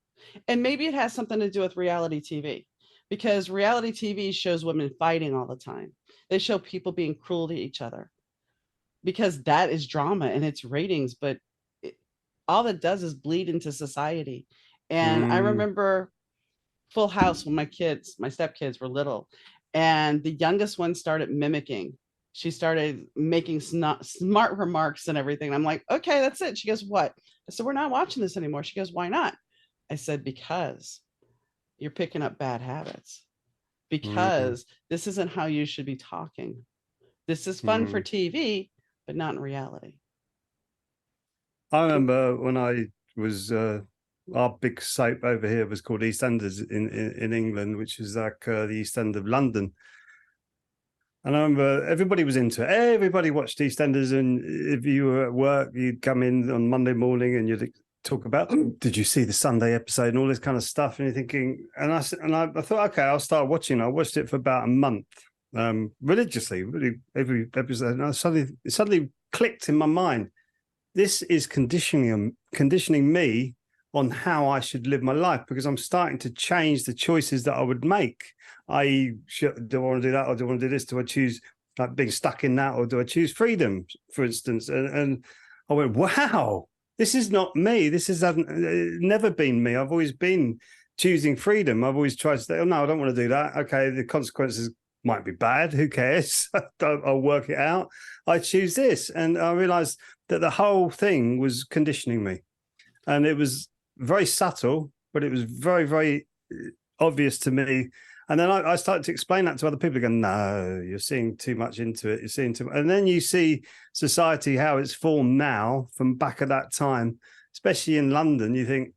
A: and maybe it has something to do with reality TV, because reality TV shows women fighting all the time. They show people being cruel to each other because that is drama and it's ratings, but it, all that does is bleed into society. And I
B: Mm.
A: remember Full House when my stepkids were little, and the youngest one started mimicking. She started making smart remarks and everything. I'm like, okay, that's it. She goes, what? I said, we're not watching this anymore. She goes, why not? I said, because you're picking up bad habits.
B: Mm.
A: Because this isn't how you should be talking. This is fun for
B: Mm.
A: TV, but not in reality.
B: I
A: And
B: remember when I was our big soap over here was called EastEnders in England, which is like the East End of London. And I remember everybody was into it. Everybody watched EastEnders, and if you were at work, you'd come in on Monday morning and you'd talk about, did you see the Sunday episode and all this kind of stuff? And you're thinking, and I thought, okay, I'll start watching. I watched it for about a month, religiously, really every episode. And it suddenly clicked in my mind. This is conditioning me on how I should live my life, because I'm starting to change the choices that I would make. Do I want to do that, or do I want to do this? Do I choose like being stuck in that, or do I choose freedom, for instance? And I went, wow, this is not me. This hasn't never been me. I've always been choosing freedom. I've always tried to say, oh no, I don't want to do that. Okay, the consequences might be bad. Who cares? I'll work it out. I choose this, and I realized that the whole thing was conditioning me, and it was very subtle, but it was very, very obvious to me. And then I started to explain that to other people. Go, no, you're seeing too much into it. You're seeing too much. And then you see society, how it's formed now from back at that time, especially in London. You think,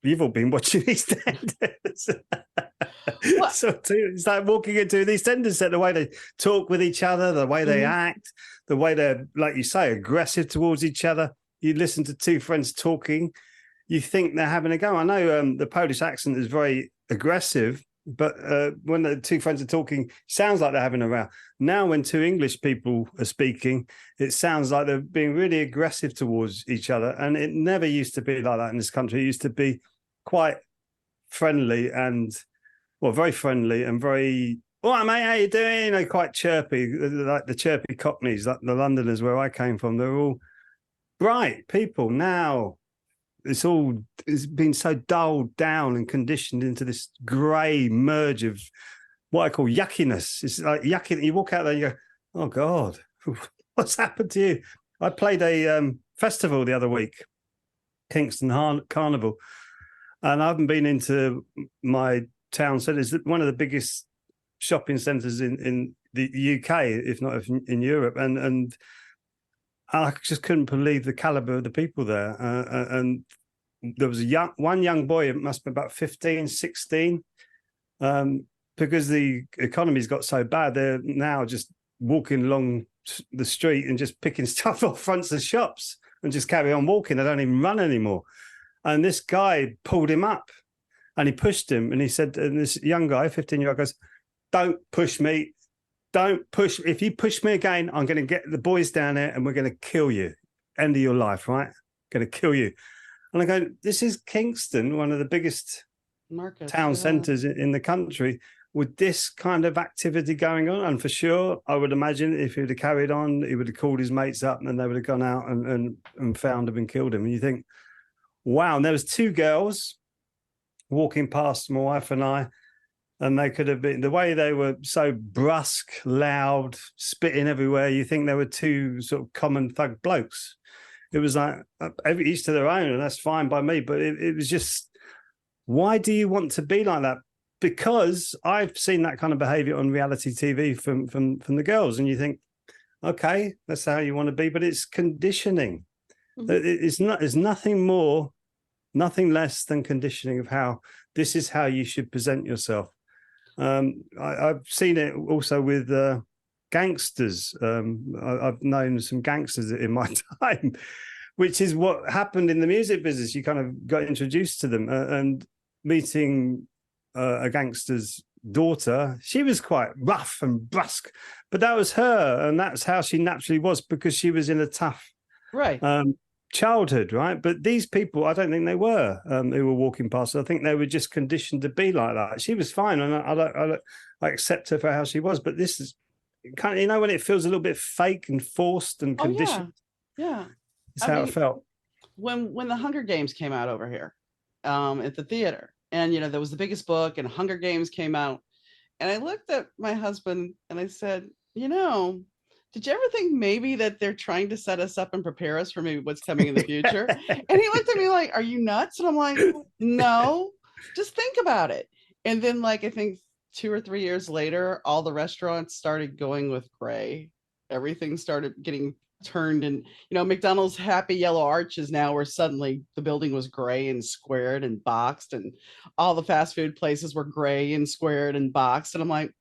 B: you've all been watching EastEnders.
A: what?
B: So it's like walking into the EastEnders set, the way they talk with each other, the way they act, the way they're, like you say, aggressive towards each other. You listen to two friends talking, you think they're having a go. I know the Polish accent is very aggressive, but when the two friends are talking, sounds like they're having a row. Now, when two English people are speaking, it sounds like they're being really aggressive towards each other. And it never used to be like that in this country. It used to be quite friendly and, well, very friendly and very, all right, mate, how you doing? You know, quite chirpy, like the chirpy Cockneys, like the Londoners where I came from. They're all bright people. Now it's been so dulled down and conditioned into this grey merge of what I call yuckiness. It's like yucky. You walk out there and you go, oh God, what's happened to you? I played a festival the other week, Kingston Carnival, and I haven't been into my town centre. It's one of the biggest shopping centres in the UK, if not in Europe, and I just couldn't believe the caliber of the people there. And there was one young boy, it must be about 15, 16, because the economy's got so bad, they're now just walking along the street and just picking stuff off fronts of shops and just carry on walking. They don't even run anymore. And this guy pulled him up and he pushed him. And he said, and this young guy, 15-year-old, goes, don't push me. Don't push. If you push me again, I'm going to get the boys down there and we're going to kill you. End of your life, right? Going to kill you. And I go, this is Kingston, one of the biggest town centres in the country, with this kind of activity going on. And for sure, I would imagine if he would have carried on, he would have called his mates up and they would have gone out and found him and killed him. And you think, wow. And there was two girls walking past my wife and I, and they could have been, the way they were so brusque, loud, spitting everywhere, you think they were two sort of common thug blokes. It was like each to their own, and that's fine by me. But it was just, why do you want to be like that? Because I've seen that kind of behaviour on reality TV from the girls, and you think, okay, that's how you want to be, but it's conditioning.
A: Mhm.
B: It's nothing more, nothing less than conditioning of how this is how you should present yourself. I've seen it also with gangsters. I've known some gangsters in my time, which is what happened in the music business. You kind of got introduced to them, and meeting a gangster's daughter, she was quite rough and brusque, but that was her, and that's how she naturally was because she was in a tough
A: Right.
B: childhood, right? But these people, I don't think they were who were walking past. I think they were just conditioned to be like that. She was fine, and I accept her for how she was. But this is kind of, you know, when it feels a little bit fake and forced and
A: Oh yeah.
B: conditioned.
A: Yeah.
B: It's
A: I
B: how it
A: mean,
B: felt.
A: when the Hunger Games came out over here, at the theater, and there was the biggest book, and Hunger Games came out, and I looked at my husband and I said, did you ever think maybe that they're trying to set us up and prepare us for maybe what's coming in the future? And he looked at me like, are you nuts? And I'm like, no, just think about it. And then, like, I think 2 or 3 years later, all the restaurants started going with gray. Everything started getting turned, and McDonald's Happy Yellow Arches now, where suddenly the building was gray and squared and boxed, and all the fast food places were gray and squared and boxed. And I'm like,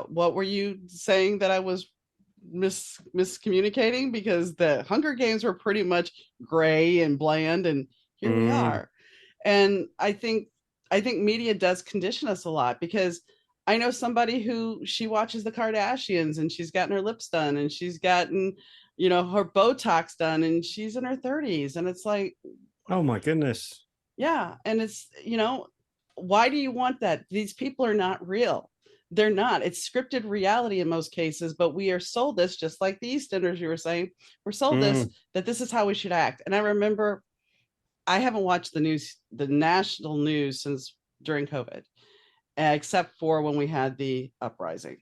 A: what were you saying that I was miscommunicating? Because the Hunger Games were pretty much gray and bland, and here we
B: Mm,
A: are. And I think media does condition us a lot, because I know somebody who, she watches the Kardashians, and she's gotten her lips done, and she's gotten her Botox done, and she's in her 30s, and it's like,
B: oh my goodness.
A: yeah. And it's, why do you want that? These people are not real. They're not. It's scripted reality in most cases, but we are sold this, just like the EastEnders, you were saying. We're sold this,
B: Mm,
A: that this is how we should act. And I remember, I haven't watched the national news since during COVID, except for when we had the uprising.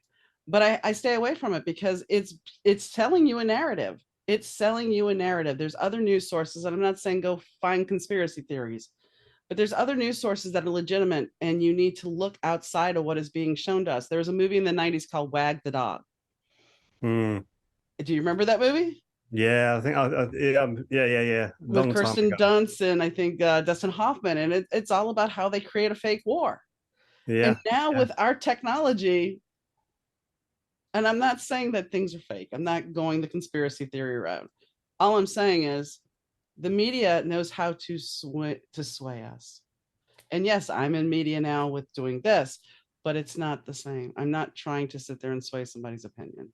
A: But I stay away from it, because it's telling you a narrative. It's selling you a narrative. There's other news sources, and I'm not saying go find conspiracy theories, but there's other news sources that are legitimate, and you need to look outside of what is being shown to us. There was a movie in the 90s called Wag the Dog.
B: mm.
A: Do you remember that movie?
B: Yeah, I think yeah.
A: With
B: Long time
A: Kirsten
B: ago.
A: Dunst and I think Dustin Hoffman. And it's all about how they create a fake war. And
B: Yeah,
A: now
B: yeah.
A: with our technology, and I'm not saying that things are fake, I'm not going the conspiracy theory route. All I'm saying is the media knows how to sway us. And yes, I'm in media now with doing this, but it's not the same. I'm not trying to sit there and sway somebody's opinion.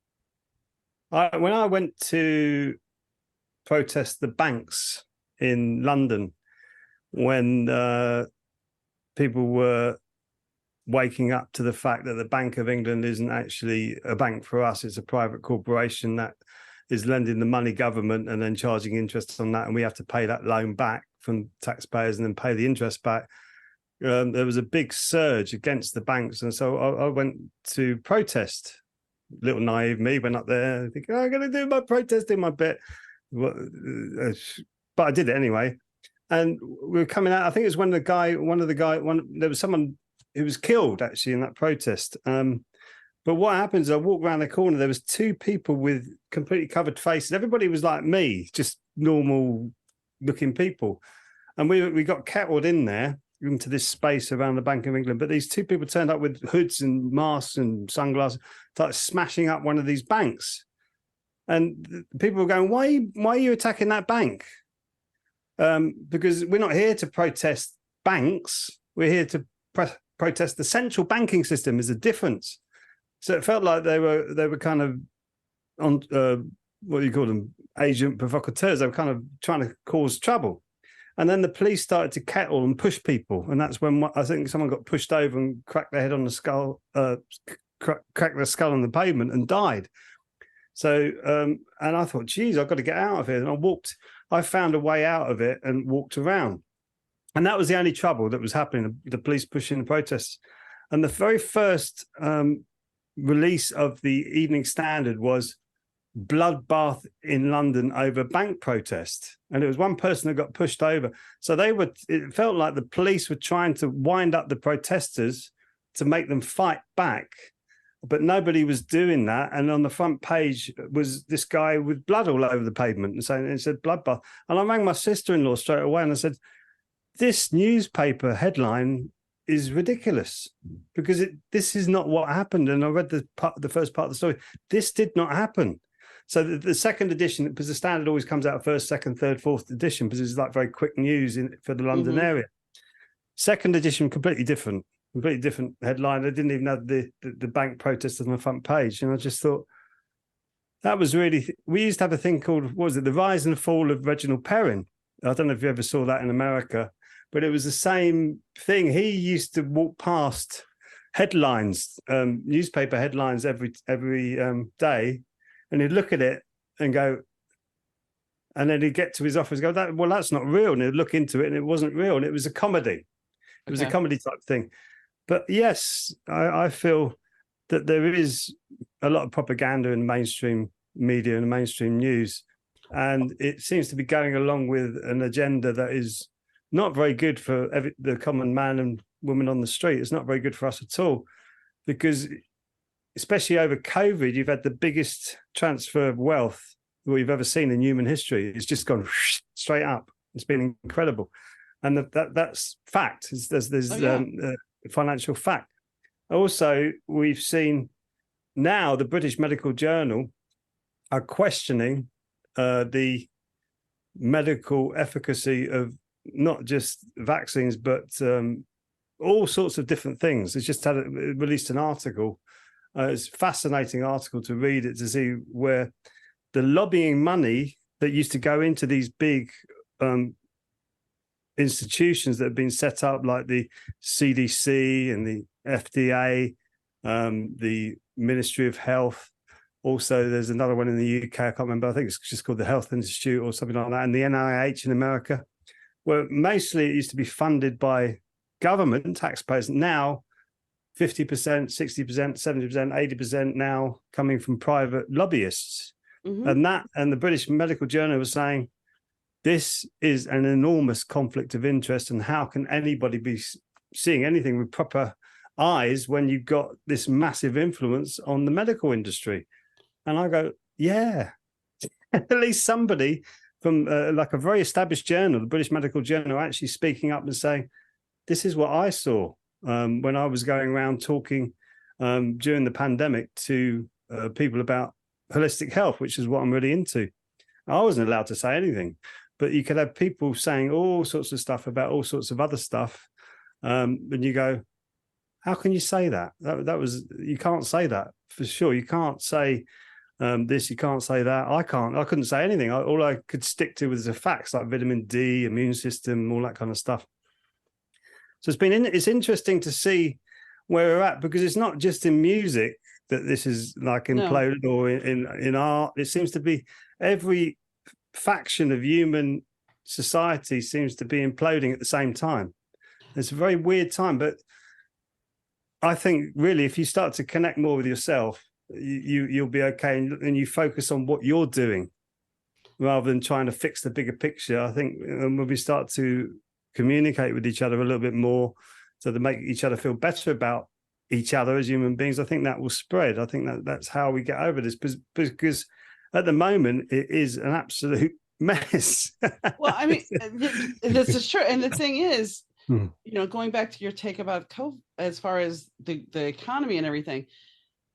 B: When I went to protest the banks in London, when people were waking up to the fact that the Bank of England isn't actually a bank for us, it's a private corporation that is lending the money government and then charging interest on that, and we have to pay that loan back from taxpayers and then pay the interest back. There was a big surge against the banks, and so I went to protest. Little naive me went up there thinking, I'm going to do my protesting my bit, but I did it anyway. And we were coming out. I think it was when there was someone who was killed actually in that protest. But what happens? I walked around the corner. There was two people with completely covered faces. Everybody was like me, just normal looking people, and we got kettled in there into this space around the Bank of England. But these two people turned up with hoods and masks and sunglasses, started smashing up one of these banks. And people were going, why are you attacking that bank? Because we're not here to protest banks. We're here to protest the central banking system. Is a difference. So it felt like they were kind of on what do you call them, agent provocateurs. They were kind of trying to cause trouble. And then the police started to kettle and push people. And that's when I think someone got pushed over and cracked their head on the skull, cracked their skull on the pavement and died. So, and I thought, geez, I've got to get out of here. And I found a way out of it and walked around. And that was the only trouble that was happening, the police pushing the protests. And the very first release of the Evening Standard was bloodbath in London over bank protest, and it was one person that got pushed over. So it felt like the police were trying to wind up the protesters to make them fight back, but nobody was doing that. And on the front page was this guy with blood all over the pavement, and saying it said bloodbath. And I rang my sister-in-law straight away, and I said, this newspaper headline is ridiculous, because this is not what happened. And I read the first part of the story. This did not happen. So the second edition, because the Standard always comes out first, second, third, fourth edition, because it's like very quick news for the London area. Second edition, completely different headline. They didn't even have the bank protest on the front page. And I just thought, that was really, we used to have a thing called, what was it, The Rise and Fall of Reginald Perrin. I don't know if you ever saw that in America, but it was the same thing. He used to walk past headlines, newspaper headlines every day, and he'd look at it and go, and then he'd get to his office and go, well, that's not real. And he'd look into it and it wasn't real. And it was a comedy. It was a comedy type thing. But yes, I feel that there is a lot of propaganda in mainstream media and mainstream news. And it seems to be going along with an agenda that is not very good for the common man and woman on the street. It's not very good for us at all, because especially over COVID, you've had the biggest transfer of wealth we've ever seen in human history. It's just gone straight up. It's been incredible. And that's fact. There's financial fact. Also, we've seen now the British Medical Journal are questioning the medical efficacy of not just vaccines, but all sorts of different things. It's just released an article. It's a fascinating article to read it, to see where the lobbying money that used to go into these big institutions that have been set up, like the CDC and the FDA, the Ministry of Health. Also, there's another one in the UK, I can't remember. I think it's just called the Health Institute or something like that. And the NIH in America, where mostly it used to be funded by government and taxpayers. Now, 50%, 60%, 70%, 80% now coming from private lobbyists. And the British Medical Journal was saying, this is an enormous conflict of interest, and how can anybody be seeing anything with proper eyes when you've got this massive influence on the medical industry? And I go, yeah, at least somebody from like a very established journal, the British Medical Journal, actually speaking up and saying, this is what I saw when I was going around talking during the pandemic to people about holistic health, which is what I'm really into. I wasn't allowed to say anything, but you could have people saying all sorts of stuff about all sorts of other stuff. And you go, how can you say that? You can't say that for sure. You can't say this, you can't say that. I couldn't say anything. All I could stick to was the facts, like vitamin D, immune system, all that kind of stuff. So it's interesting to see where we're at, because it's not just in music that this is like imploded, or in art. It seems to be every faction of human society seems to be imploding at the same time. It's a very weird time, but I think really if you start to connect more with yourself, you'll be okay, and you focus on what you're doing rather than trying to fix the bigger picture. I think when we start to communicate with each other a little bit more, so to make each other feel better about each other as human beings, I think that will spread. I think that's how we get over this, because at the moment it is an absolute mess.
A: Well, I mean, this is true. And the thing is, going back to your take about COVID, as far as the economy and everything,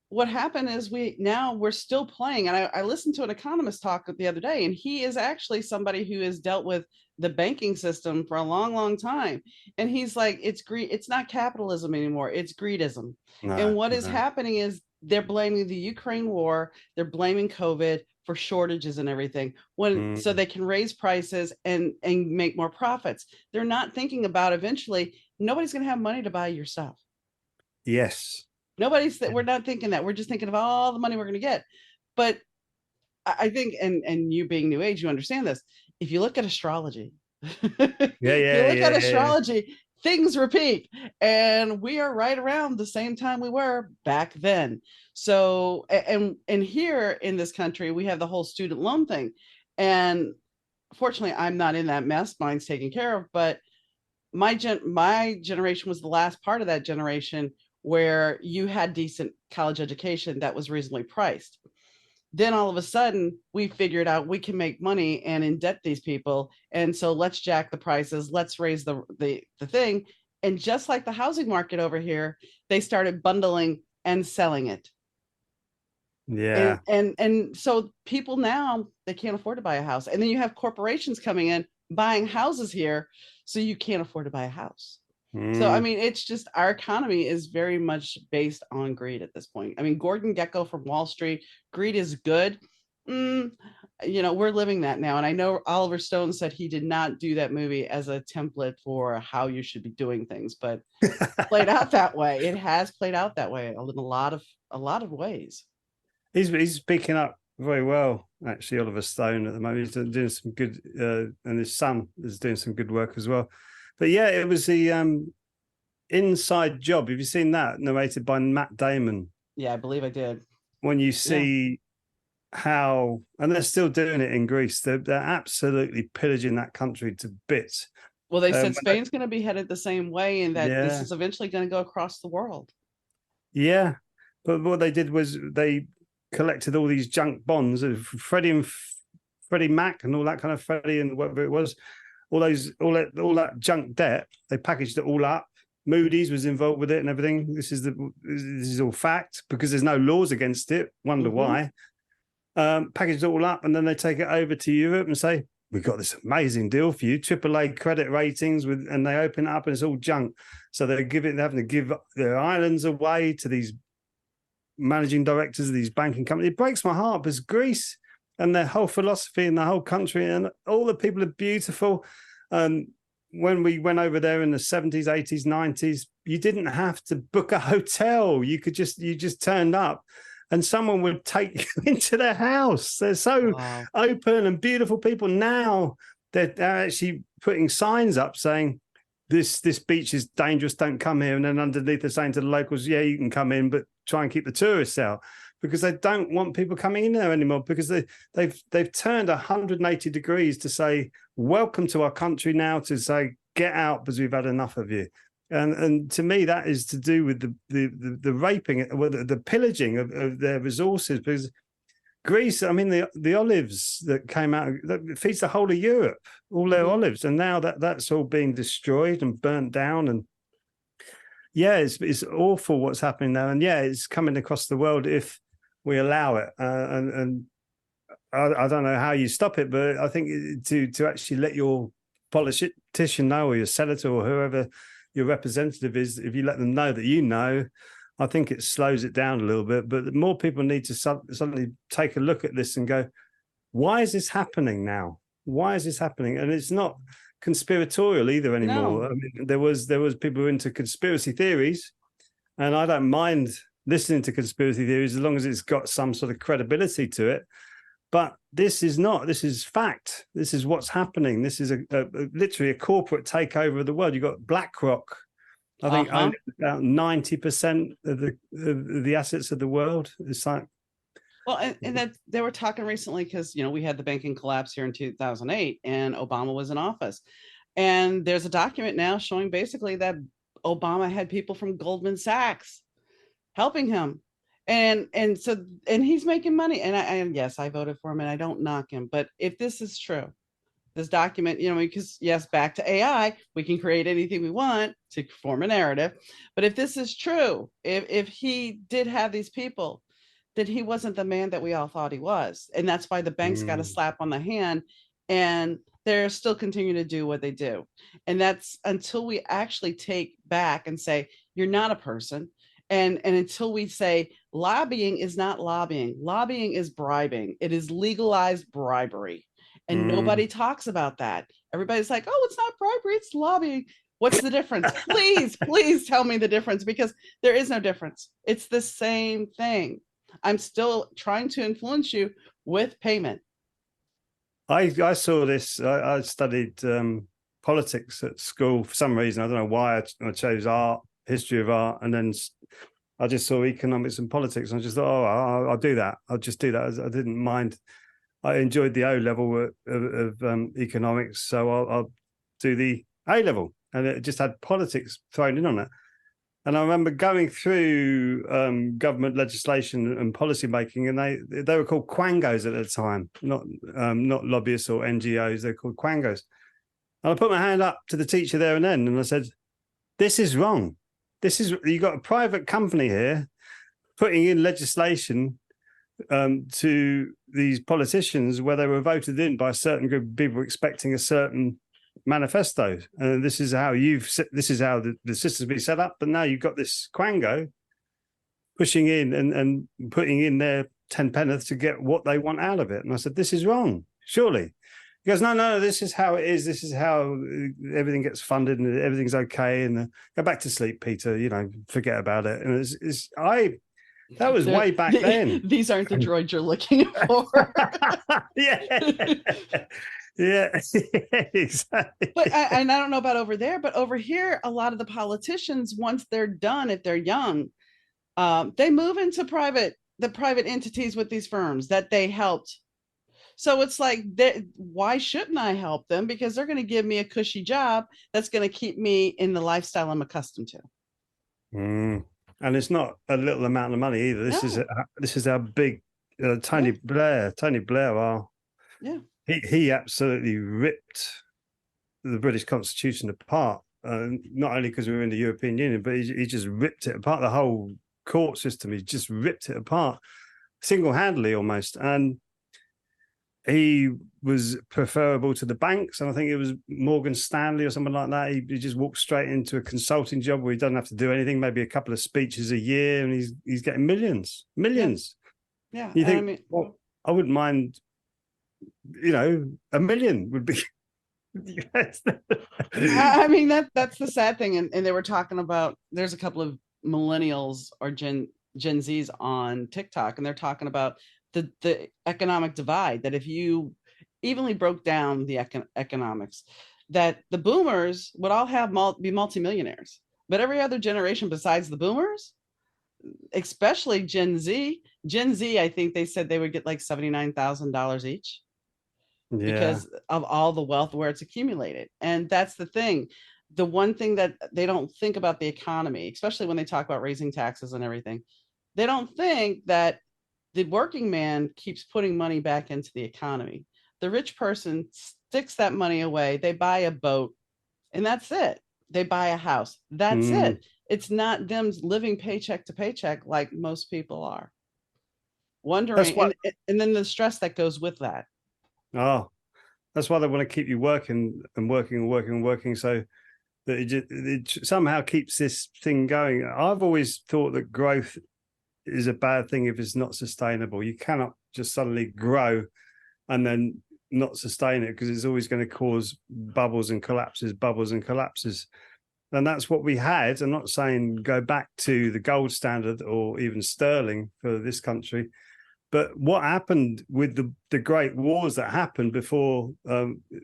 A: what happened is we're still playing. And I listened to an economist talk the other day, and he is actually somebody who has dealt with the banking system for a long, long time. And he's like, it's not capitalism anymore. It's greedism. And what is happening is they're blaming the Ukraine war. They're blaming COVID for shortages and everything, so they can raise prices and make more profits. They're not thinking about eventually nobody's going to have money to buy your stuff.
B: Yes.
A: We're not thinking that. We're just thinking of all the money we're going to get. But I think, and you being new age, you understand this. If you look at astrology, things repeat, and we are right around the same time we were back then. So, and here in this country, we have the whole student loan thing. And fortunately, I'm not in that mess. Mine's taken care of. But my generation was the last part of that generation where you had decent college education that was reasonably priced. Then all of a sudden we figured out we can make money and indebt these people, and so let's jack the prices, let's raise the thing. And just like the housing market over here, they started bundling and selling it.
B: Yeah.
A: And so people now, they can't afford to buy a house, and then you have corporations coming in buying houses here, so you can't afford to buy a house. So I
B: Mm.
A: mean, it's just our economy is very much based on greed at this point. I mean, Gordon Gekko from Wall Street, greed is good. mm, we're living that now, and I know Oliver Stone said he did not do that movie as a template for how you should be doing things, but played out that way. It has played out that way in a lot of ways.
B: He's picking up very well, actually. Oliver Stone at the moment, he's doing some good, and his son is doing some good work as well. But yeah, it was the Inside Job. Have you seen that? Narrated by Matt Damon.
A: Yeah, I believe I did.
B: When you
A: Yeah.
B: see how, and they're still doing it in Greece, they're absolutely pillaging that country to bits.
A: Well, they said Spain's going to be headed the same way, and that this
B: Yeah,
A: is eventually going to go across the world.
B: yeah. But what they did was they collected all these junk bonds of Freddie Mac and all that kind of Freddie and whatever it was, all that junk debt. They packaged it all up. Moody's was involved with it and everything. This is all fact because there's no laws against it. Wonder why. Packaged it all up, and then they take it over to Europe and say, "We've got this amazing deal for you, AAA credit ratings," and they open it up and it's all junk. So they're having to give their islands away to these managing directors of these banking companies. It breaks my heart because Greece and their whole philosophy and the whole country and all the people are beautiful. When we went over there in the 70s, 80s, 90s, you didn't have to book a hotel. You just turned up and someone would take you into their house. They're so open and beautiful people. Now they're actually putting signs up saying, this beach is dangerous, don't come here. And then underneath they're saying to the locals, yeah, you can come in, but try and keep the tourists out, because they don't want people coming in there anymore, because they've turned 180 degrees to say, welcome to our country now, to say, get out because we've had enough of you. And to me, that is to do with the raping, the pillaging of their resources, because Greece, I mean, the olives that came out, that feeds the whole of Europe, all their olives. And now that's all being destroyed and burnt down. And yeah, it's awful what's happening now. And yeah, it's coming across the world if we allow it. And I don't know how you stop it, but I think to actually let your politician know, or your senator, or whoever your representative is, if you let them know that you know, I think it slows it down a little bit. But more people need to suddenly take a look at this and go, why is this happening now? Why is this happening? And it's not conspiratorial either anymore.
A: No.
B: I mean, there was people into conspiracy theories, and I don't mind listening to conspiracy theories as long as it's got some sort of credibility to it. But this is not. This is fact. This is what's happening. This is literally a corporate takeover of the world. You've got BlackRock, I think, owned about 90% of the assets of the world. It's like,
A: well, and that they were talking recently because we had the banking collapse here in 2008, and Obama was in office, and there's a document now showing basically that Obama had people from Goldman Sachs helping him, and he's making money, and yes, I voted for him, and I don't knock him, but if this is true, this document, because yes, back to AI, we can create anything we want to form a narrative. But if this is true, if he did have these people, then he wasn't the man that we all thought he was. And that's why the banks got a slap on the hand, and they're still continuing to do what they do. And that's until we actually take back and say, you're not a person. And until we say lobbying is not lobbying, lobbying is bribing. It is legalized bribery. And nobody talks about that. Everybody's like, oh, it's not bribery, it's lobbying. What's the difference? Please tell me the difference, because there is no difference. It's the same thing. I'm still trying to influence you with payment.
B: I saw this. I studied politics at school for some reason. I don't know why I chose art, history of art, and then I just saw economics and politics, and I just thought, oh, I'll do that. I'll just do that. I didn't mind. I enjoyed the O level of economics, so I'll do the A level, and it just had politics thrown in on it. And I remember going through government legislation and policy making, and they were called quangos at the time, not lobbyists or NGOs. They're called quangos. And I put my hand up to the teacher there and then, and I said, "This is wrong. You got a private company here putting in legislation to these politicians where they were voted in by a certain group of people expecting a certain manifesto, and this is how the system's been set up. But now you've got this quango pushing in and putting in their 10 penneth to get what they want out of it." And I said, "This is wrong, surely." He goes, no, this is how it is. This is how everything gets funded and everything's okay. And go back to sleep, Peter, forget about it. And that was way back then.
A: These aren't the droids you're looking for.
B: Yeah. Yeah, exactly.
A: But I don't know about over there, but over here, a lot of the politicians, once they're done, if they're young, they move into the private entities with these firms that they helped. So it's like, why shouldn't I help them? Because they're going to give me a cushy job that's going to keep me in the lifestyle I'm accustomed to.
B: And it's not a little amount of money either. This is how big Tony Blair are.
A: Yeah.
B: He absolutely ripped the British Constitution apart, not only because we were in the European Union, but he just ripped it apart. The whole court system, he just ripped it apart single-handedly almost. And he was preferable to the banks, and I think it was Morgan Stanley or something like that. He just walked straight into a consulting job where he doesn't have to do anything, maybe a couple of speeches a year, and he's getting millions.
A: Yeah.
B: You think, well, I wouldn't mind, $1 million would be.
A: I mean, that's the sad thing. And they were talking about, there's a couple of millennials or Gen Zs on TikTok, and they're talking about the economic divide, that if you evenly broke down the economics, that the boomers would all be multimillionaires, but every other generation besides the boomers, especially Gen Z, I think they said they would get like $79,000 each. Yeah. Because of all the wealth where it's accumulated. And that's the thing. The one thing that they don't think about the economy, especially when they talk about raising taxes and everything, they don't think that the working man keeps putting money back into the economy. The rich person sticks that money away. They buy a boat, and that's it. They buy a house. That's it. It's not them living paycheck to paycheck like most people are. Wondering, and then the stress that goes with that.
B: Oh, that's why they want to keep you working and working and working and working, so that it somehow keeps this thing going. I've always thought that growth is a bad thing if it's not sustainable. You cannot just suddenly grow and then not sustain it, because it's always going to cause bubbles and collapses. And that's what we had. I'm not saying go back to the gold standard or even sterling for this country, but what happened with the great wars that happened before,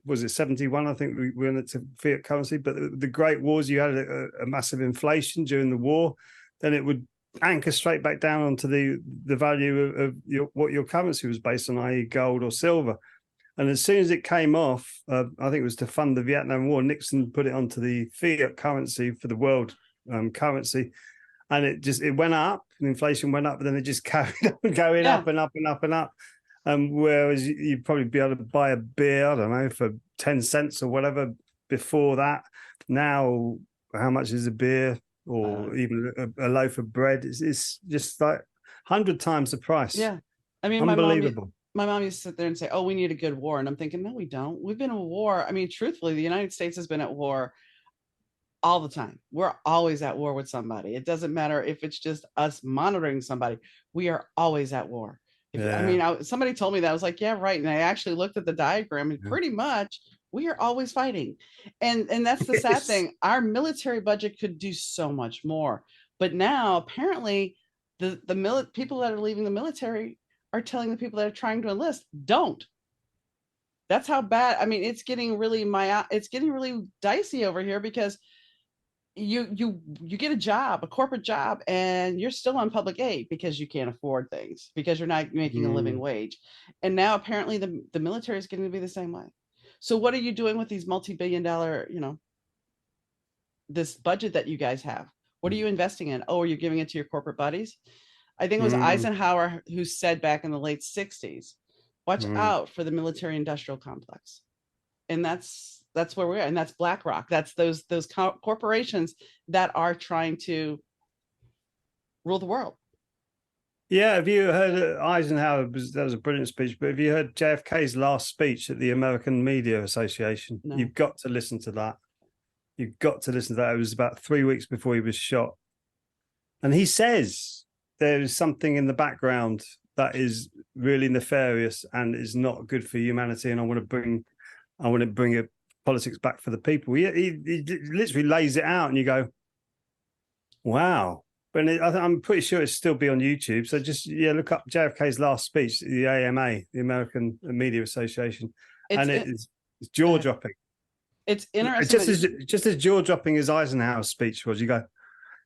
B: was it 71? I think we went into fiat currency, but the great wars, you had a massive inflation during the war, then it would anchor straight back down onto the value of what your currency was based on, i.e. gold or silver. And as soon as it came off, I think it was to fund the Vietnam War, Nixon put it onto the fiat currency for the world currency. And it went up, and inflation went up, but then it just carried on going up and up and up and up. Whereas you'd probably be able to buy a beer, I don't know, for 10 cents or whatever before that. Now, how much is a beer? Or even a loaf of bread? It's just like 100 times the price.
A: Yeah. I mean,
B: unbelievable.
A: My mom used to sit there and say, "Oh, we need a good war." And I'm thinking, no, we don't. We've been in a war. I mean, truthfully, the United States has been at war all the time. We're always at war with somebody. It doesn't matter if it's just us monitoring somebody. We are always at war. I mean, somebody told me that. I was like, yeah, right. And I actually looked at the diagram, and pretty much we are always fighting. And that's the sad thing. Our military budget could do so much more. But now apparently the people that are leaving the military are telling the people that are trying to enlist, don't. That's how bad. I mean, it's getting really dicey over here, because you get a job, a corporate job, and you're still on public aid because you can't afford things, because you're not making a living wage. And now apparently the military is getting to be the same way. So what are you doing with these multi-billion-dollar, this budget that you guys have? What are you investing in? Oh, are you giving it to your corporate buddies? I think it was
B: Mm,
A: Eisenhower who said back in the late 60s, watch
B: mm.
A: out for the military industrial complex. And that's where we're at. And that's BlackRock. That's those corporations that are trying to rule the world.
B: Yeah, have you heard Eisenhower? That was a brilliant speech. But have you heard JFK's last speech at the American Media Association?
A: No.
B: You've got to listen to that. You've got to listen to that. It was about 3 weeks before he was shot, and he says there is something in the background that is really nefarious and is not good for humanity. And I want to bring a politics back for the people. He literally lays it out, and you go, wow. But I'm pretty sure it's still be on YouTube. So just look up JFK's last speech, the AMA, the American Media Association, and it's jaw dropping.
A: It's interesting.
B: Just as jaw dropping as Eisenhower's speech was. You go,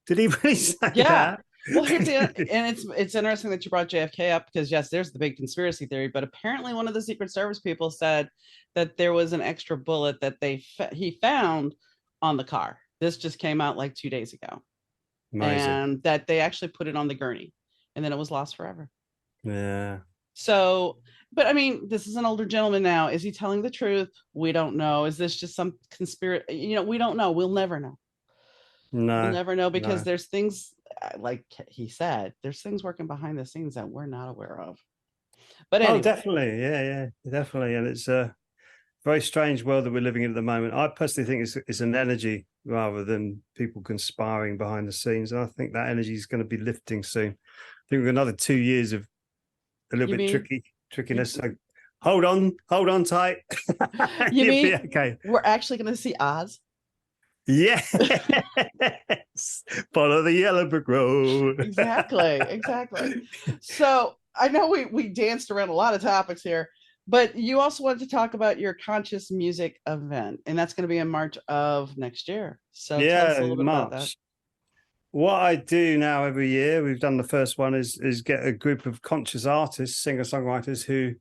B: did he really say
A: yeah.
B: that?
A: Well, and it's interesting that you brought JFK up because yes, there's the big conspiracy theory, but apparently one of the Secret Service people said that there was an extra bullet that he found on the car. This just came out like 2 days ago. Amazing. And that they actually put it on the gurney and then it was lost forever.
B: Yeah.
A: So, but I mean, this is an older gentleman now. Is he telling the truth? We don't know. Is this just some conspiracy? We don't know. We'll never know.
B: No.
A: We'll never know because there's things, like he said, there's things working behind the scenes that we're not aware of. But anyway.
B: Definitely. Yeah, definitely. And it's a very strange world that we're living in at the moment. I personally think it's an energy rather than people conspiring behind the scenes. And I think that energy is going to be lifting soon. I think we've got another 2 years of a little bit trickiness. So hold on tight.
A: You mean okay? We're actually going to see Oz?
B: Yes. Follow the yellow brick road.
A: Exactly. So I know we danced around a lot of topics here. But you also wanted to talk about your conscious music event, and that's going to be in March of next year. So tell us a little bit about that.
B: What I do now every year, we've done the first one, is get a group of conscious artists, singer-songwriters who,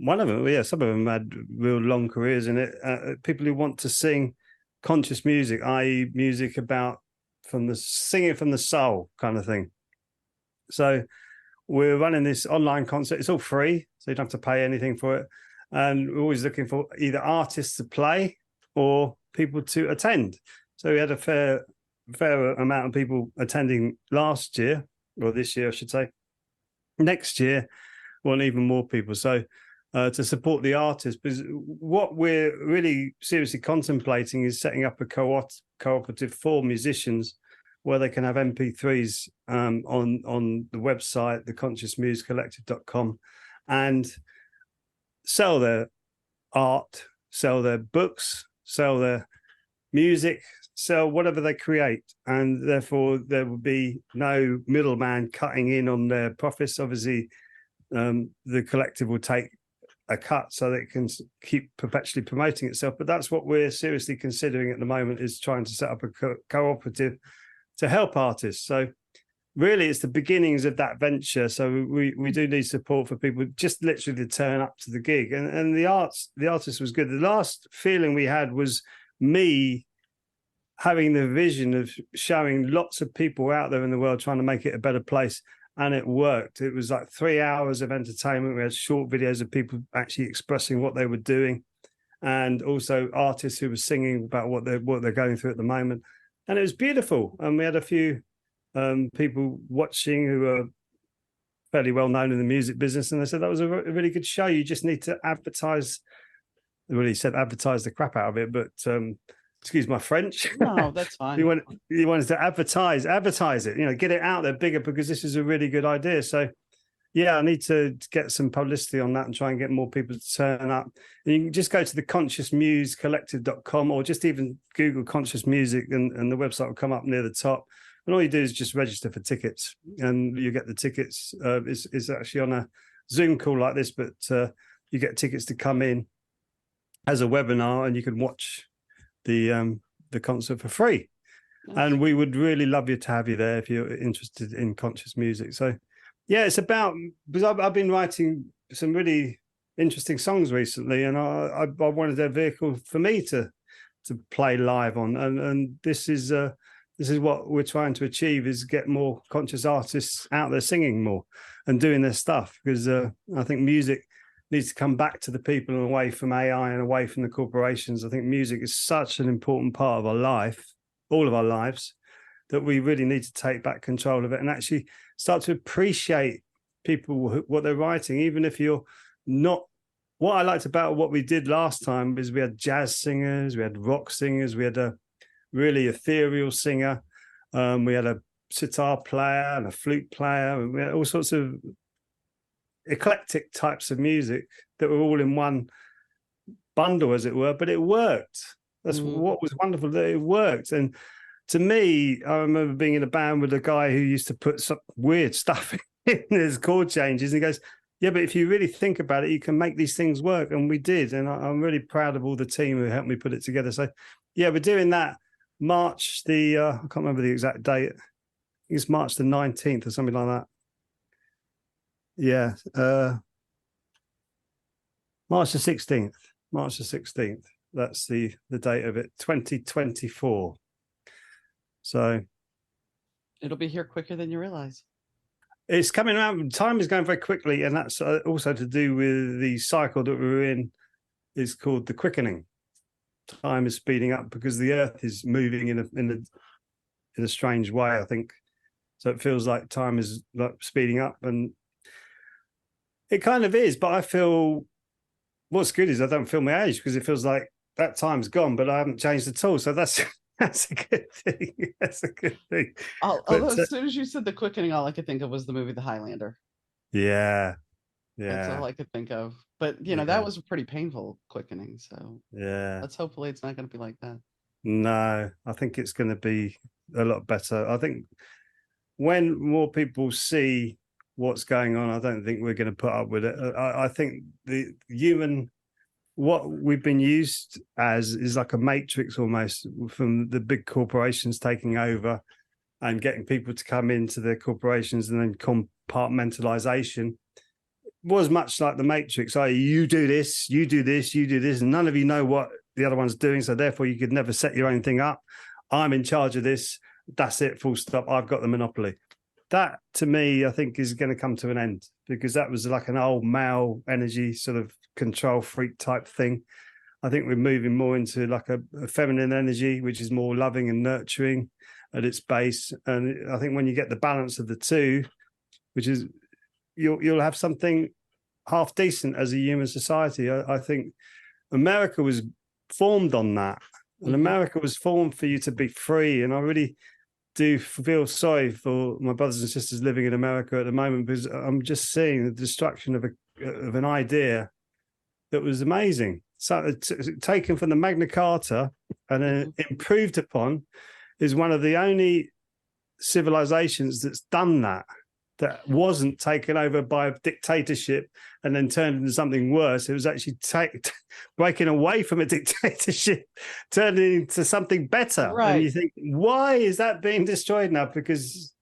B: some of them had real long careers in it, people who want to sing conscious music, i.e. music about singing from the soul kind of thing. So we're running this online concert. It's all free, so you don't have to pay anything for it. And we're always looking for either artists to play or people to attend. So we had a fair amount of people attending last year, or this year, I should say. Next year, we want even more people. So to support the artists, because what we're really seriously contemplating is setting up a cooperative for musicians where they can have MP3s on the website, theconsciousmusecollective.com, and sell their art, sell their books, sell their music, sell whatever they create. And therefore, there will be no middleman cutting in on their profits. Obviously, the collective will take a cut so that it can keep perpetually promoting itself. But that's what we're seriously considering at the moment, is trying to set up a cooperative to help artists. So really it's the beginnings of that venture. So we do need support for people just literally to turn up to the gig. And the artist was good. The last feeling we had was me having the vision of showing lots of people out there in the world trying to make it a better place. And it worked. It was like 3 hours of entertainment. We had short videos of people actually expressing what they were doing, and also artists who were singing about what they're going through at the moment. And it was beautiful. And we had a few people watching who are fairly well known in the music business. And they said that was a really good show. You just need to advertise. They really said advertise the crap out of it, but excuse my French.
A: No, that's fine.
B: you wanted to advertise it, get it out there bigger, because this is a really good idea. So yeah, I need to get some publicity on that and try and get more people to turn up. And you can just go to the consciousmusecollective.com, or just even Google conscious music, and the website will come up near the top. And all you do is just register for tickets, and you get the tickets. It's actually on a Zoom call like this, but you get tickets to come in as a webinar, and you can watch the concert for free. Nice. And we would really love you to have you there if you're interested in conscious music. So yeah, it's about, because I've been writing some really interesting songs recently, and I wanted a vehicle for me to play live on, and this is This is what we're trying to achieve: is get more conscious artists out there singing more and doing their stuff. Because I think music needs to come back to the people and away from AI and away from the corporations. I think music is such an important part of our life, all of our lives, that we really need to take back control of it and actually start to appreciate people, what they're writing, even if you're not. What I liked about what we did last time is we had jazz singers, we had rock singers, we had a really ethereal singer, we had a sitar player and a flute player, and we had all sorts of eclectic types of music that were all in one bundle, as it were, but it worked. That's what was wonderful, that it worked. And to me, I remember being in a band with a guy who used to put some weird stuff in his chord changes, and he goes, yeah, but if you really think about it, you can make these things work. And we did. And I'm really proud of all the team who helped me put it together. So yeah, we're doing that March the I can't remember the exact date. I think it's March the 19th or something like that. Yeah. March the 16th. March the 16th. That's the date of it. 2024. So
A: it'll be here quicker than you realize.
B: It's coming around. Time is going very quickly, and that's also to do with the cycle that we're in. Is called the quickening. Time is speeding up because the Earth is moving in a strange way, I think. So it feels like time is like speeding up, and it kind of is. But I feel what's good is I don't feel my age, because it feels like that time's gone, but I haven't changed at all. So that's a good thing. That's a good thing.
A: Although as soon as you said the quickening, all I could think of was the movie The Highlander.
B: Yeah.
A: That's all I could think of. But you know, that was a pretty painful quickening. So
B: yeah,
A: let's hopefully it's not going to be like that.
B: No, I think it's going to be a lot better. I think when more people see what's going on, I don't think we're going to put up with it. I think the human, what we've been used as is like a matrix almost, from the big corporations taking over and getting people to come into their corporations, and then compartmentalization was much like the matrix. You do this, you do this, you do this, and none of you know what the other one's doing, so therefore you could never set your own thing up. I'm in charge of this, that's it, full stop, I've got the monopoly. That, to me, I think is going to come to an end, because that was like an old male energy sort of control freak type thing. I think we're moving more into like a feminine energy, which is more loving and nurturing at its base. And I think when you get the balance of the two, which is you'll have something half decent as a human society. I think America was formed on that, and America was formed for you to be free. And I really do feel sorry for my brothers and sisters living in America at the moment, because I'm just seeing the destruction of an idea that was amazing. So taken from the Magna Carta and then improved upon, is one of the only civilizations that's done that wasn't taken over by a dictatorship and then turned into something worse. It was actually breaking away from a dictatorship, turning into something better. Right. And you think, why is that being destroyed now? Because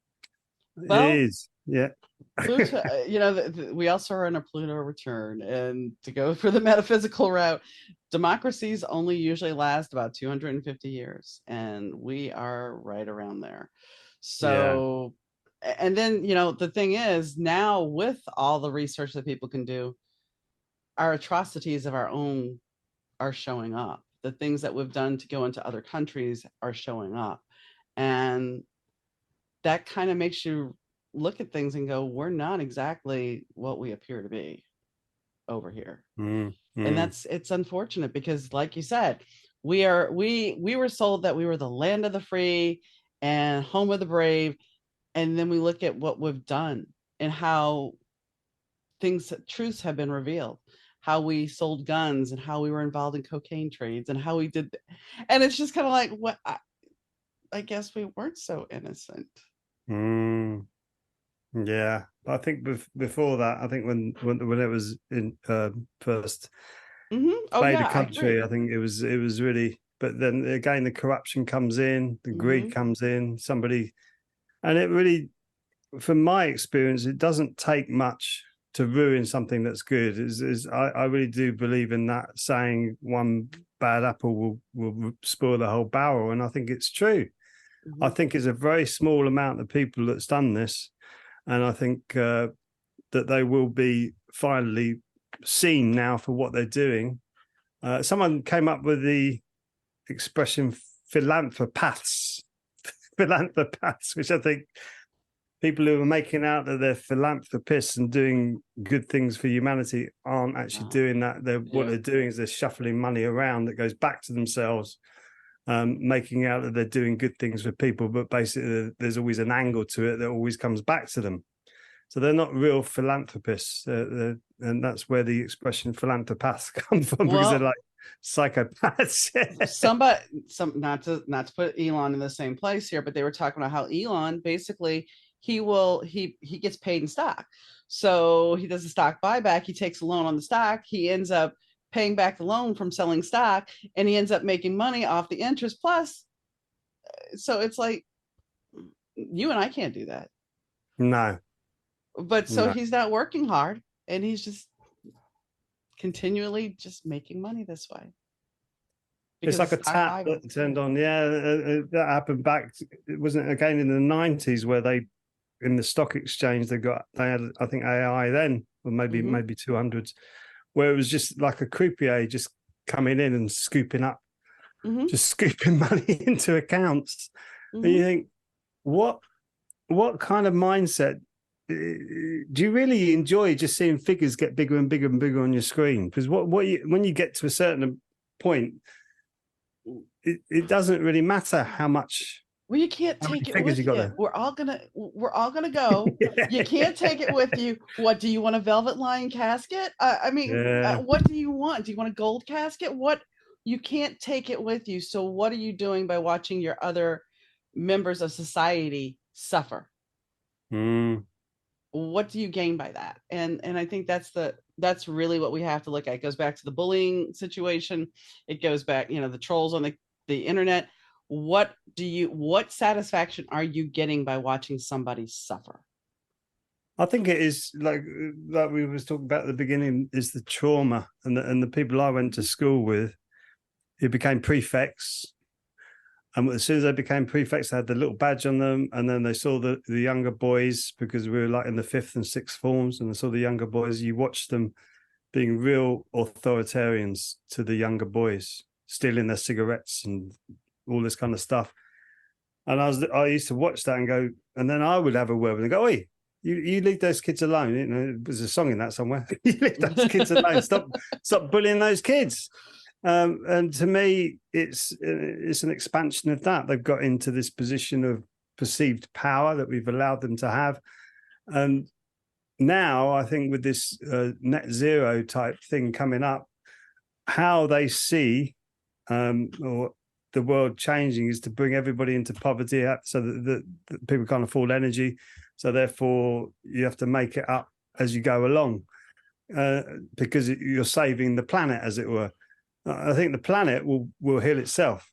B: it is. Yeah.
A: Pluto, you know, we also are in a Pluto return, and to go for the metaphysical route, democracies only usually last about 250 years, and we are right around there. So, and then, you know, the thing is, now with all the research that people can do, our atrocities of our own are showing up. The things that we've done to go into other countries are showing up, and that kind of makes you look at things and go, we're not exactly what we appear to be over here. And it's unfortunate, because like you said, we were sold that we were the land of the free and home of the brave. And then we look at what we've done and how truths have been revealed, how we sold guns and how we were involved in cocaine trades and how we did. And it's just kind of like, what, I guess we weren't so innocent.
B: Yeah, I think before that, I think when it was in first made a country, I think it was really. But then again, the corruption comes in, the greed comes in. And it really, from my experience, it doesn't take much to ruin something that's good. I really do believe in that saying, one bad apple will spoil the whole barrel, and I think it's true. I
A: Mhm.
B: think it's a very small amount of people that's done this, and I think that they will be finally seen now for what they're doing. Someone came up with the expression philanthropaths, philanthropaths, which I think people who are making out that they're philanthropists and doing good things for humanity aren't actually
A: Oh,
B: doing that. What
A: yeah.
B: they're doing is they're shuffling money around that goes back to themselves, making out that they're doing good things for people, but basically there's always an angle to it that always comes back to them. So they're not real philanthropists, and that's where the expression philanthropaths come from, because they're
A: Well,
B: like psychopaths.
A: somebody, not to put Elon in the same place here, but they were talking about how Elon basically he gets paid in stock. So he does a stock buyback, he takes a loan on the stock, he ends up paying back the loan from selling stock, and he ends up making money off the interest plus. So it's like you and I can't do that.
B: No,
A: But so
B: no.
A: he's not working hard and he's just continually just making money this way
B: It's
A: because of
B: like a
A: stock
B: tap
A: buybacks.
B: that turned on. Yeah, that happened back. It wasn't again in the 90s where they in the stock exchange they had I think AI then, or
A: Mm-hmm,
B: maybe 200s, where it was just like a croupier just coming in and scooping up,
A: mm-hmm,
B: just scooping money into accounts. And
A: mm-hmm.
B: you think, what what kind of mindset do you really enjoy, just seeing figures get bigger and bigger and bigger on your screen? Because when you get to a certain point, it doesn't really matter
A: Well, you can't
B: how many
A: take it
B: figures you
A: with
B: got
A: you.
B: there.
A: We're all gonna go. You can't take it with you. What do you want, a velvet lined casket? I mean,
B: Yeah.
A: what do you want? Do you want a gold casket? What you can't take it with you. So what are you doing by watching your other members of society suffer?
B: Mm.
A: What do you gain by that? And I think that's really what we have to look at. It goes back to the bullying situation. It goes back, the trolls on the internet. What satisfaction are you getting by watching somebody suffer?
B: I think it is like we was talking about at the beginning, is the trauma, and the people I went to school with who became prefects. And as soon as they became prefects, they had the little badge on them. And then they saw the younger boys, because we were like in the fifth and sixth forms, and they saw the younger boys. You watched them being real authoritarians to the younger boys, stealing their cigarettes and all this kind of stuff. And I used to watch that and go, and then I would have a word and go, "Oi, you leave those kids alone." There's a song in that somewhere. You leave those kids alone. Stop bullying those kids. And to me, it's an expansion of that. They've got into this position of perceived power that we've allowed them to have. And now I think with this net zero type thing coming up, how they see or the world changing is to bring everybody into poverty, so that people can't afford energy. So therefore, you have to make it up as you go along, because you're saving the planet, as it were. I think the planet will heal itself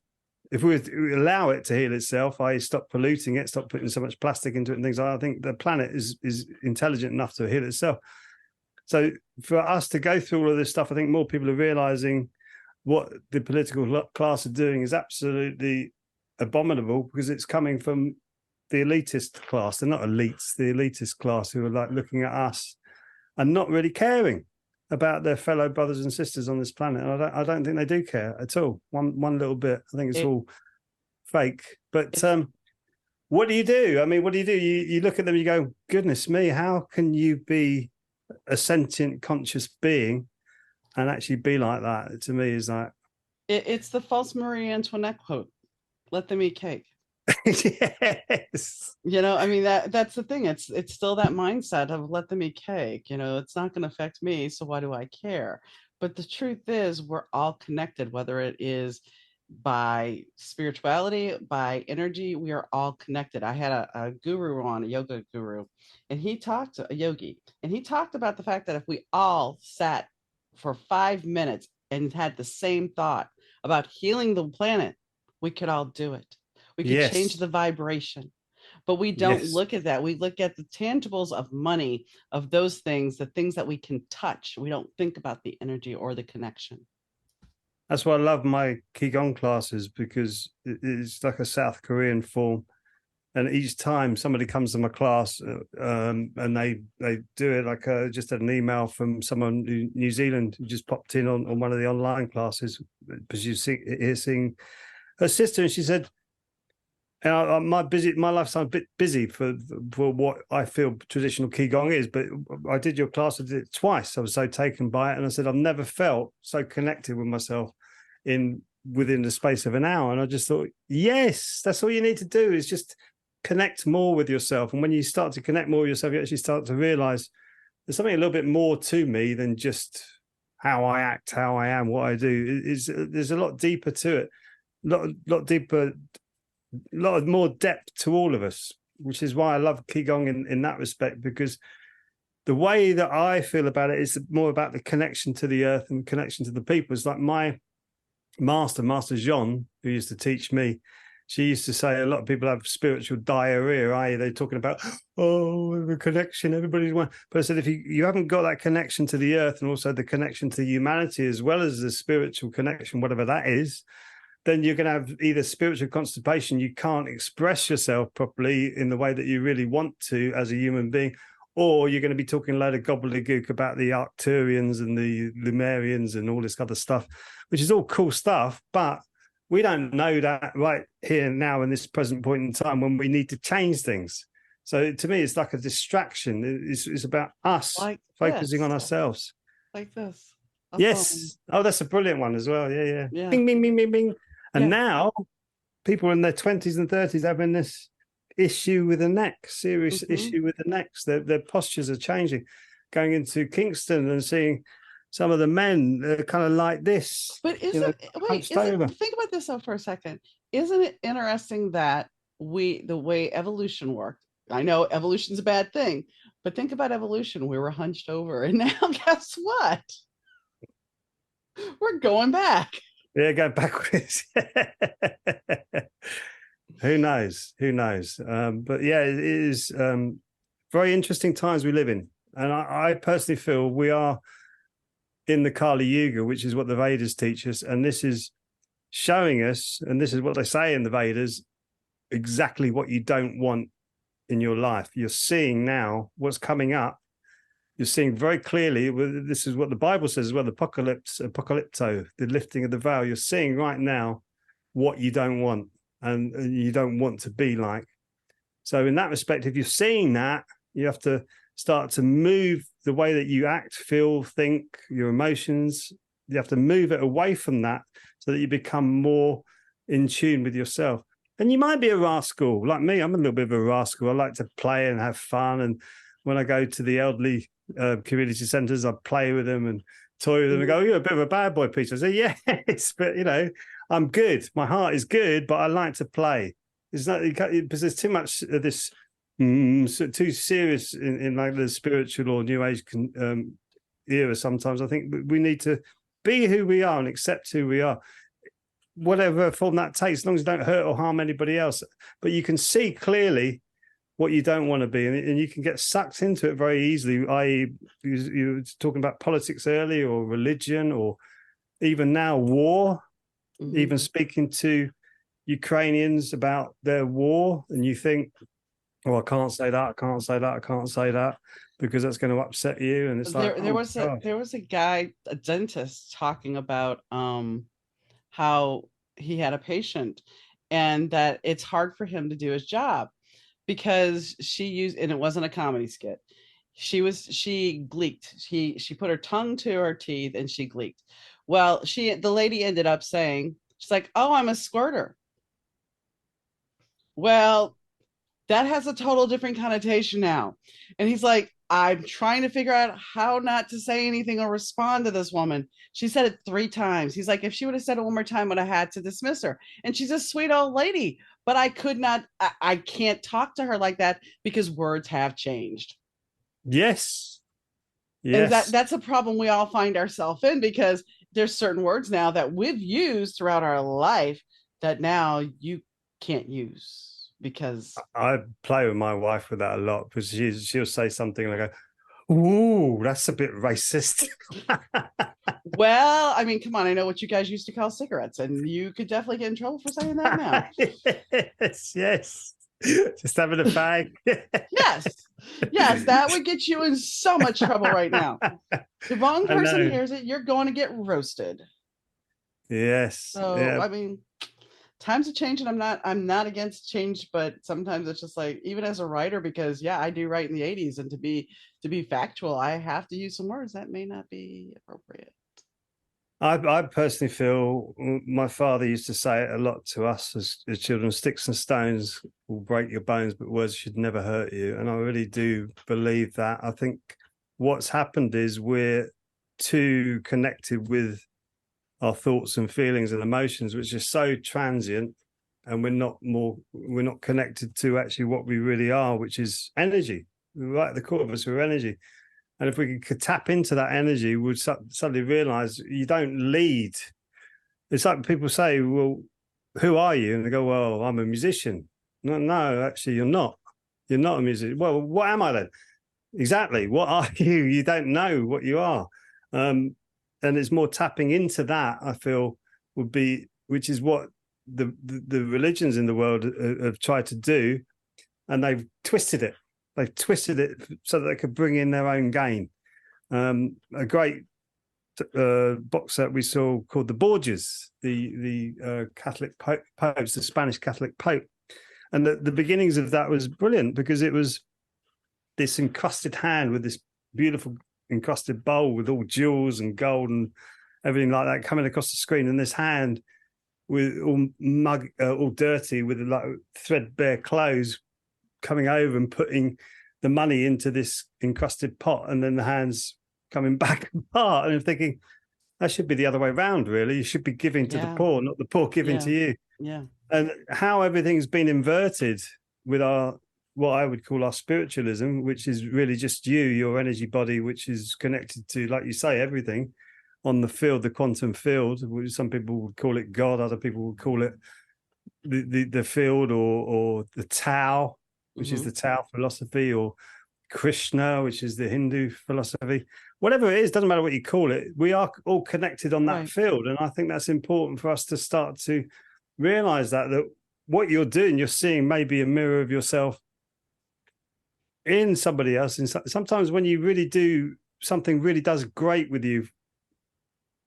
B: if we allow it to heal itself. I stop polluting it, stop putting so much plastic into it and things like that. I think the planet is intelligent enough to heal itself. So for us to go through all of this stuff, I think more people are realizing what the political class are doing is absolutely abominable, because it's coming from the elitist class. They're not elites, the elitist class, who are like looking at us and not really caring about their fellow brothers and sisters on this planet. And I don't think they do care at all. One little bit. I think it's
A: it,
B: all fake. But
A: it's
B: what do you do? I mean, what do? You look at them, you go, goodness me, how can you be a sentient, conscious being and actually be like that? To me, is like,
A: it's the false Marie Antoinette quote. Let them eat cake.
B: yes.
A: I mean, that's the thing. It's still that mindset of let them eat cake. It's not going to affect me, so why do I care? But the truth is, we're all connected, whether it is by spirituality, by energy. We are all connected. I had a guru on, a yoga guru, and he talked to a yogi, and he talked about the fact that if we all sat for 5 minutes and had the same thought about healing the planet, we could all do it. We could change
B: Yes.
A: the vibration, but we don't
B: Yes.
A: look at that. We look at the tangibles of money, of those things, the things that we can touch. We don't think about the energy or the connection.
B: That's why I love my Ki Gong classes, because it's like a South Korean form. And each time somebody comes to my class, and they do it, like just had an email from someone in New Zealand who just popped in on one of the online classes, because you see here seeing her sister, and she said, my life's a bit busy for what I feel traditional Qigong is, but I did your class, I did it twice. I was so taken by it, and I said I've never felt so connected with myself within the space of an hour. And I just thought, yes, that's all you need to do, is just connect more with yourself. And when you start to connect more with yourself, you actually start to realize there's something a little bit more to me than just how I act, how I am, what I do. There's a lot deeper to it, lot deeper, a lot of more depth to all of us, which is why I love Qigong in that respect, because the way that I feel about it is more about the connection to the earth and connection to the people. It's like my Master Jean, who used to teach me, she used to say a lot of people have spiritual diarrhea, i.e. they're talking about, oh, the connection, everybody's one. But I said, if you haven't got that connection to the earth and also the connection to humanity, as well as the spiritual connection, whatever that is, then you're going to have either spiritual constipation, you can't express yourself properly in the way that you really want to as a human being, or you're going to be talking a load of gobbledygook about the Arcturians and the Lemurians and all this other stuff, which is all cool stuff, but we don't know that right here now in this present point in time when we need to change things. So to me, it's like a distraction. It's about us focusing on ourselves.
A: Like this.
B: Yes. Oh, that's a brilliant one as well. Yeah. Bing, bing, bing, bing, bing. And now people in their 20s and 30s having this issue with the neck, serious issue with the necks. Their postures are changing. Going into Kingston and seeing some of the men kind of like this.
A: But think about this though for a second. Isn't it interesting that the way evolution worked? I know evolution's a bad thing, but think about evolution. We were hunched over, and now guess what? We're going back.
B: Yeah, go backwards. Who knows? But yeah, it is very interesting times we live in. And I personally feel we are in the Kali Yuga, which is what the Vedas teach us. And this is showing us, and this is what they say in the Vedas, exactly what you don't want in your life. You're seeing now what's coming up. You're seeing very clearly, this is what the Bible says as well, the apocalypto, the lifting of the veil. You're seeing right now what you don't want and you don't want to be like. So in that respect, if you're seeing that, you have to start to move the way that you act, feel, think, your emotions. You have to move it away from that so that you become more in tune with yourself. And you might be a rascal like me. I'm a little bit of a rascal. I like to play and have fun. And when I go to the elderly community centres, I play with them and toy with them and go, you're a bit of a bad boy, Peter. I say, yes, but I'm good. My heart is good, but I like to play. It's not because there's too much of this too serious in like the spiritual or new age era. Sometimes I think we need to be who we are and accept who we are, whatever form that takes, as long as you don't hurt or harm anybody else. But you can see clearly what you don't want to be, and you can get sucked into it very easily, i.e. you were talking about politics earlier, or religion, or even now war, even speaking to Ukrainians about their war, and you think, oh, I can't say that because that's going to upset you. And it's
A: there was a guy, a dentist, talking about how he had a patient and that it's hard for him to do his job because and it wasn't a comedy skit. She gleeked. She put her tongue to her teeth and she gleeked. Well, the lady ended up saying, she's like, oh, I'm a squirter. Well, that has a total different connotation now. And he's like, I'm trying to figure out how not to say anything or respond to this woman. She said it 3 times. He's like, if she would have said it one more time, would have had to dismiss her. And she's a sweet old lady, but I could not, I can't talk to her like that because words have changed.
B: Yes.
A: And that's a problem we all find ourselves in, because there's certain words now that we've used throughout our life that now you can't use. Because
B: I play with my wife with that a lot, because she'll say something like, Ooh, that's a bit racist.
A: Well, I mean, come on, I know what you guys used to call cigarettes, and you could definitely get in trouble for saying that now.
B: Yes, yes. Just having a fag.
A: Yes, yes, that would get you in so much trouble right now. The wrong
B: I
A: person
B: know.
A: hears it, you're going to get roasted.
B: Yes.
A: So,
B: Yeah.
A: I mean, times have changed, and I'm not against change, but sometimes it's just like, even as a writer, because yeah, I do write in the 80s, and to be factual, I have to use some words that may not be appropriate.
B: I personally feel my father used to say it a lot to us as children: sticks and stones will break your bones, but words should never hurt you. And I really do believe that. I think what's happened is we're too connected with our thoughts and feelings and emotions, which are so transient, and we're not connected to actually what we really are, which is energy. Right at the core of us, we're energy. And if we could tap into that energy, we'd suddenly realize you don't lead. It's like people say, well, who are you? And they go, well, I'm a musician. No, no, actually, you're not. You're not a musician. Well, what am I then? Exactly. What are you? You don't know what you are. Um, and it's more tapping into that, I feel, would be, which is what the religions in the world have tried to do. And they've twisted it. They've twisted it so that they could bring in their own gain. A great box set we saw called the Borgias, the Catholic popes, the Spanish Catholic Pope, and the beginnings of that was brilliant because it was this encrusted hand with this beautiful encrusted bowl with all jewels and gold and everything like that coming across the screen, and this hand with all dirty with like threadbare clothes coming over and putting the money into this encrusted pot, and then the hands coming back apart. And I'm thinking that should be the other way around, really. You should be giving to the
A: Yeah,
B: poor, not the poor giving
A: yeah,
B: to you.
A: yeah,
B: And how everything's been inverted with our what I would call our spiritualism, which is really just you, your energy body, which is connected to, like you say, everything on the field, the quantum field. Some people would call it God, other people would call it the field, or the Tao, which is
A: hmm
B: the Tao philosophy, or Krishna, which is the Hindu philosophy. Whatever it is, doesn't matter what you call it. We are all connected on that
A: right,
B: field, and I think that's important for us to start to realize that what you're doing, you're seeing maybe a mirror of yourself in somebody else. And sometimes when you really do something really does great with you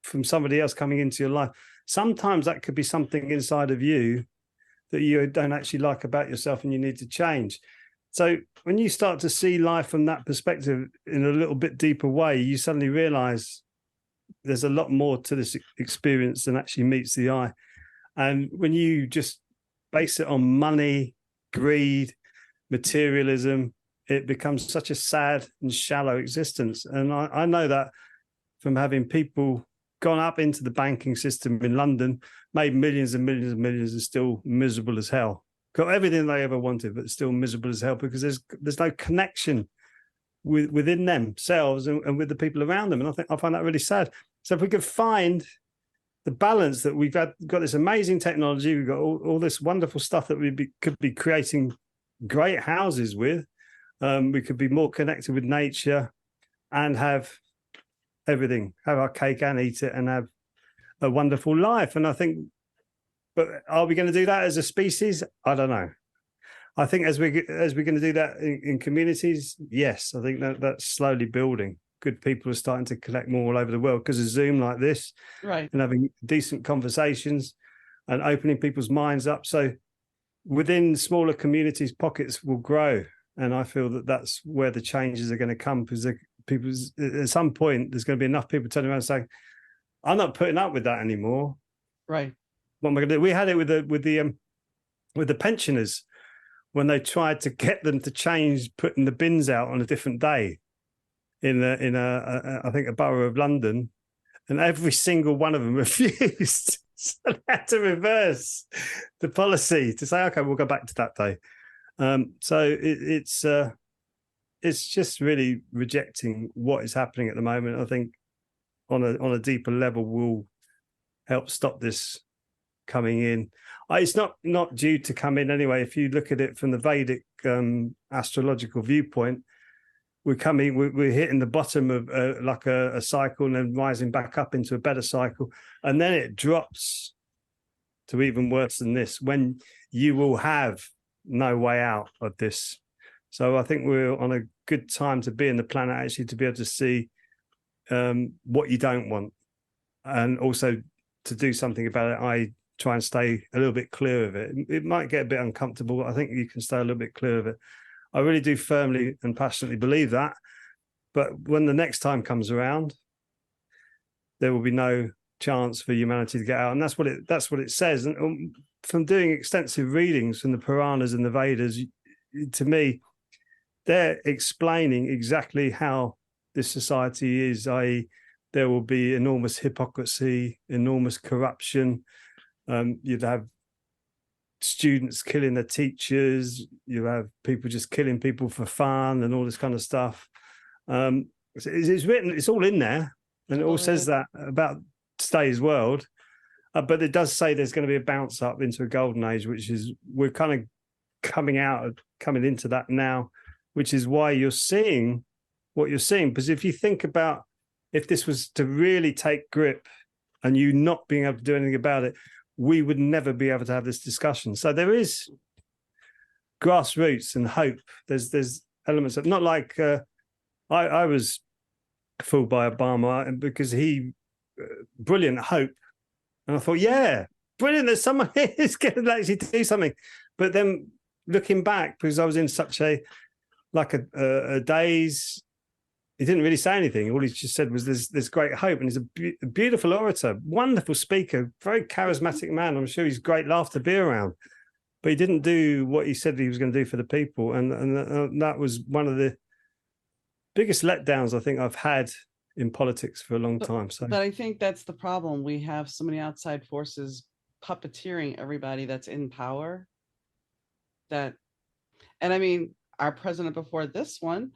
B: from somebody else coming into your life, sometimes that could be something inside of you that you don't actually like about yourself and you need to change. So when you start to see life from that perspective in a little bit deeper way, you suddenly realize there's a lot more to this experience than actually meets the eye. And when you just base it on money, greed, materialism, it becomes such a sad and shallow existence. And I know that from having people gone up into the banking system in London, made millions and millions and millions, and still miserable as hell. Got everything they ever wanted, but still miserable as hell because there's no connection within themselves and with the people around them. And I find that really sad. So if we could find the balance that we've got this amazing technology, we've got all this wonderful stuff that could be creating great houses with. We could be more connected with nature and have everything, have our cake and eat it and have a wonderful life. And I think, but are we going to do that as a species? I don't know. I think as we're going to do that in communities, yes, I think that's slowly building. Good people are starting to connect more all over the world because of Zoom like this,
A: right.
B: and having decent conversations and opening people's minds up. So within smaller communities, pockets will grow. And I feel that that's where the changes are going to come because people, at some point, there's going to be enough people turning around and saying, I'm not putting up with that anymore.
A: Right.
B: What am I going to do? We had it with the pensioners when they tried to get them to change putting the bins out on a different day in I think a borough of London, and every single one of them refused. So they had to reverse the policy to say, okay, we'll go back to that day. So it's just really rejecting what is happening at the moment. I think on a deeper level will help stop this coming in. It's not due to come in anyway. If you look at it from the Vedic astrological viewpoint, we're hitting the bottom of like a cycle and then rising back up into a better cycle, and then it drops to even worse than this when you will have no way out of this. So I think we're on a good time to be in the planet, actually, to be able to see what you don't want, and also to do something about it. I try and stay a little bit clear of it. It might get a bit uncomfortable, but I think you can stay a little bit clear of it. I really do firmly and passionately believe that. But when the next time comes around, there will be no chance for humanity to get out, and that's what it says. And from doing extensive readings from the Puranas and the Vedas, to me, they're explaining exactly how this society is. I.e., there will be enormous hypocrisy, enormous corruption. You'd have students killing their teachers. You have people just killing people for fun and all this kind of stuff. It's written, it's all in there, and it all says that about today's world. But it does say there's going to be a bounce up into a golden age, which is we're kind of coming into that now, which is why you're seeing what you're seeing. Because if you think about if this was to really take grip and you not being able to do anything about it, we would never be able to have this discussion. So there is grassroots and hope. There's elements of, not like I was fooled by Obama because he brilliant hope, and I thought, yeah, brilliant. There's someone here who's going to actually do something. But then looking back, because I was in such a daze, he didn't really say anything. All he just said was there's great hope. And he's a beautiful orator, wonderful speaker, very charismatic man. I'm sure he's great laugh to be around. But he didn't do what he said he was going to do for the people. And that was one of the biggest letdowns I think I've had in politics for a long time.
A: But I think that's the problem. We have so many outside forces puppeteering everybody that's in power. And I mean, our president before this one,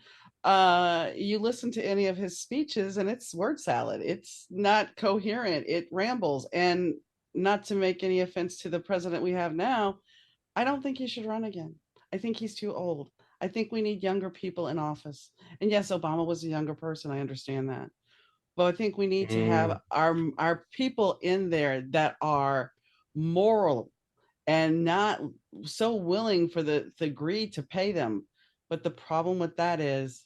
A: you listen to any of his speeches and it's word salad. It's not coherent. It rambles. And not to make any offense to the president we have now, I don't think he should run again. I think he's too old. I think we need younger people in office. And yes, Obama was a younger person. I understand that. But I think we need to have our people in there that are moral and not so willing for the greed to pay them. But the problem with that is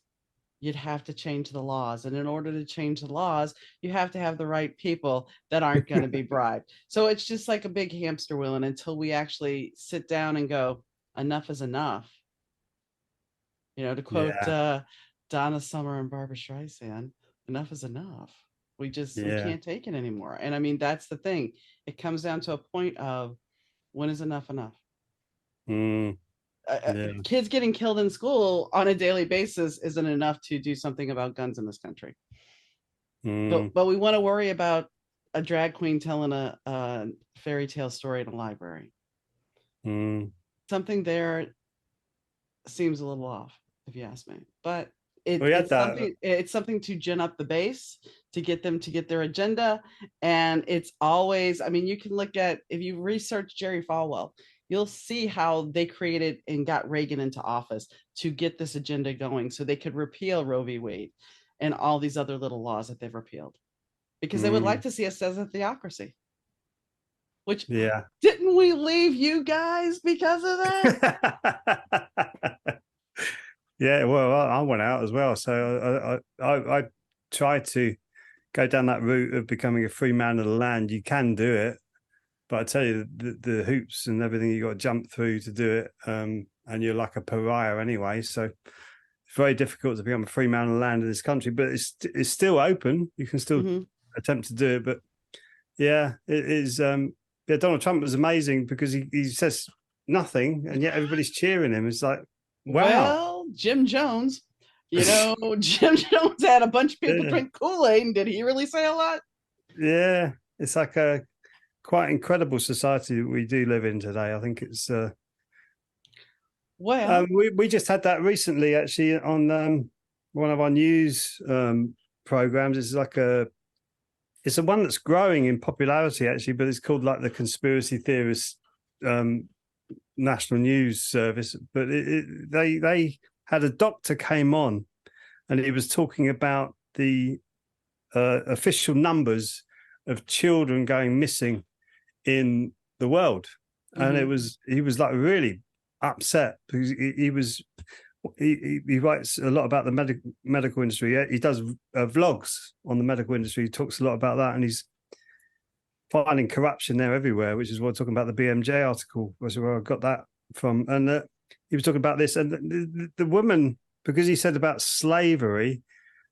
A: you'd have to change the laws. And in order to change the laws, you have to have the right people that aren't going to be bribed. So it's just like a big hamster wheel. And until we actually sit down and go, enough is enough. You know, to quote Donna Summer and Barbara Streisand, enough is enough. We can't take it anymore. And I mean, that's the thing. It comes down to a point of when is enough enough? Kids getting killed in school on a daily basis isn't enough to do something about guns in this country. But we want to worry about a drag queen telling a fairy tale story in a library. Something there seems a little off, if you ask me. But it's something to gin up the base, to get them to get their agenda. And it's always, I mean, you can look at, if you research Jerry Falwell, you'll see how they created and got Reagan into office to get this agenda going so they could repeal Roe v. Wade and all these other little laws that they've repealed. Because they would like to see us as a theocracy. Which, didn't we leave you guys because of that?
B: Yeah, well, I went out as well. So I tried to go down that route of becoming a free man of the land. You can do it. But I tell you, the hoops and everything you got to jump through to do it, and you're like a pariah anyway. So it's very difficult to become a free man of the land in this country. But it's still open. You can still attempt to do it. But yeah, it is. Donald Trump was amazing because he says nothing, and yet everybody's cheering him. It's like, wow.
A: Well, Jim Jones, Jim Jones had a bunch of people drink Kool-Aid, and did he really say a lot?
B: Yeah, it's like a quite incredible society that we do live in today. I think it's we just had that recently actually on one of our news programs. It's a one that's growing in popularity actually, but it's called like the Conspiracy Theorist National News Service. But they had a doctor came on and he was talking about the official numbers of children going missing in the world, and he was like really upset because he writes a lot about the medical industry. He does vlogs on the medical industry. He talks a lot about that, and he's finding corruption there everywhere, which is what I'm talking about. The BMJ article was where I got that from, and he was talking about this, and the woman, because he said about slavery,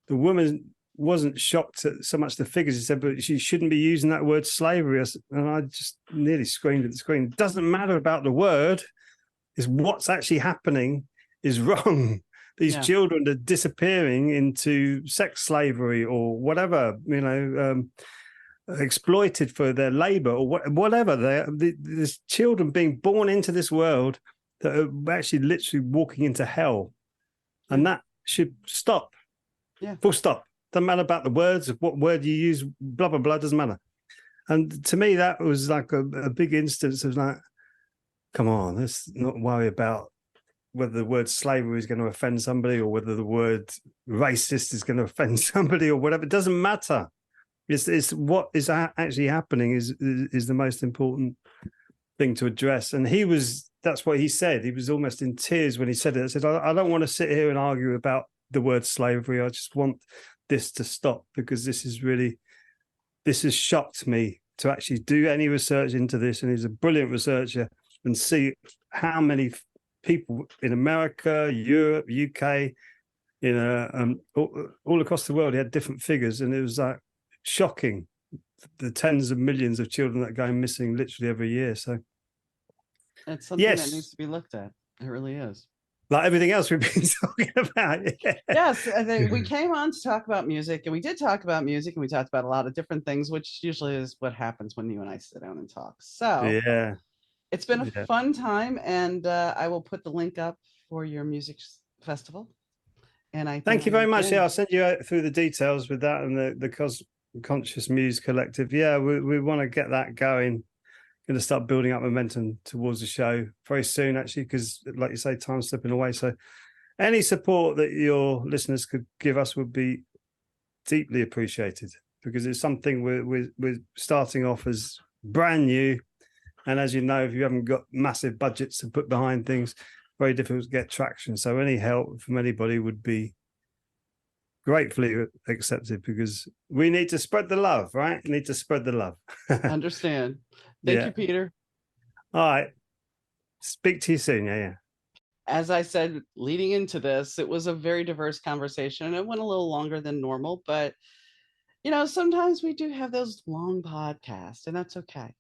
B: the woman wasn't shocked at so much the figures. He said, but she shouldn't be using that word slavery. And I just nearly screamed at the screen. It doesn't matter about the word, it's what's actually happening is wrong. These children are disappearing into sex slavery or whatever, exploited for their labor or whatever. There's children being born into this world that are actually literally walking into hell. And that should stop.
A: Yeah.
B: Full stop. Doesn't matter about the words, what word you use, blah, blah, blah, doesn't matter. And to me, that was like a big instance of like, come on, let's not worry about whether the word slavery is going to offend somebody or whether the word racist is going to offend somebody or whatever. It doesn't matter. It's what is actually happening is the most important thing to address. And that's what he said. He was almost in tears when he said it. I said, I don't want to sit here and argue about the word slavery. I just want this to stop, because this has shocked me to actually do any research into this. And he's a brilliant researcher, and see how many people in America, Europe, UK, all across the world, he had different figures, and it was like shocking, the tens of millions of children that are going missing literally every year. So
A: it's something that needs to be looked at. It really is.
B: Like everything else we've been talking about.
A: Yes, I think we came on to talk about music, and we did talk about music, and we talked about a lot of different things, which usually is what happens when you and I sit down and talk. So it's been a fun time, and I will put the link up for your music festival. And I
B: thank you very much. Yeah, I'll send you through the details with that and the Conscious Muse Collective. Yeah, we want to get that going. Going to start building up momentum towards the show very soon, actually, because, like you say, time's slipping away. So any support that your listeners could give us would be deeply appreciated, because it's something we're starting off as brand new. And as you know, if you haven't got massive budgets to put behind things, very difficult to get traction. So any help from anybody would be gratefully accepted, because we need to spread the love, right? We need to spread the love.
A: Understand. Thank you, Peter.
B: All right. Speak to you soon. Yeah.
A: As I said, leading into this, it was a very diverse conversation, and it went a little longer than normal, but sometimes we do have those long podcasts, and that's okay.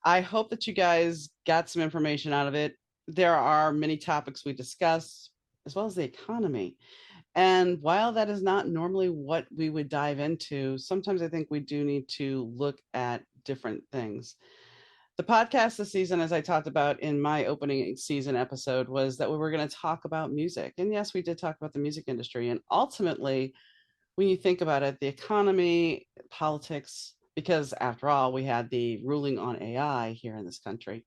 A: I hope that you guys got some information out of it. There are many topics we discuss, as well as the economy. And while that is not normally what we would dive into, sometimes I think we do need to look at different things. The podcast this season, as I talked about in my opening season episode, was that we were going to talk about music. And yes, we did talk about the music industry. And ultimately, when you think about it, the economy, politics, because after all, we had the ruling on AI here in this country,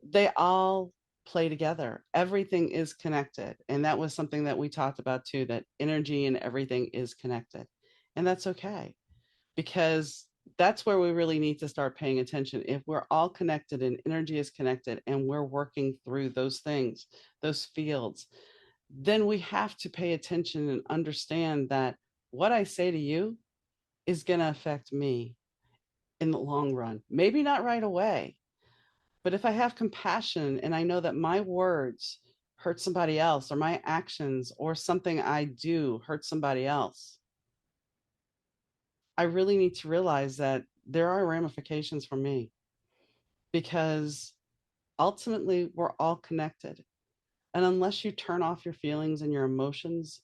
A: they all play together. Everything is connected. And that was something that we talked about too, that energy and everything is connected. And that's okay, because that's where we really need to start paying attention. If we're all connected and energy is connected and we're working through those things, those fields, then we have to pay attention and understand that what I say to you is going to affect me in the long run. Maybe not right away, but if I have compassion and I know that my words hurt somebody else, or my actions or something I do hurt somebody else, I really need to realize that there are ramifications for me, because ultimately we're all connected. And unless you turn off your feelings and your emotions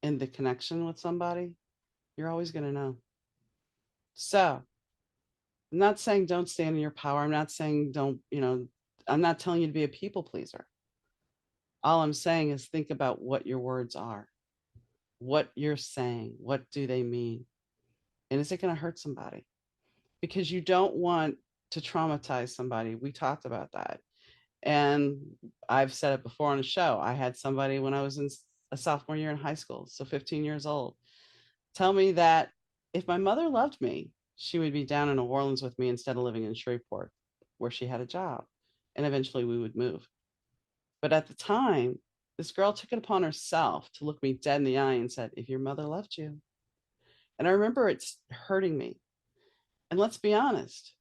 A: in the connection with somebody, you're always going to know. So I'm not saying don't stand in your power. I'm not saying I'm not telling you to be a people pleaser. All I'm saying is think about what your words are, what you're saying, what do they mean? And is it going to hurt somebody? Because you don't want to traumatize somebody. We talked about that. And I've said it before on the show. I had somebody when I was in a sophomore year in high school, so 15 years old, tell me that if my mother loved me, she would be down in New Orleans with me instead of living in Shreveport, where she had a job. And eventually we would move. But at the time, this girl took it upon herself to look me dead in the eye and said, if your mother loved you. And I remember it's hurting me. And let's be honest,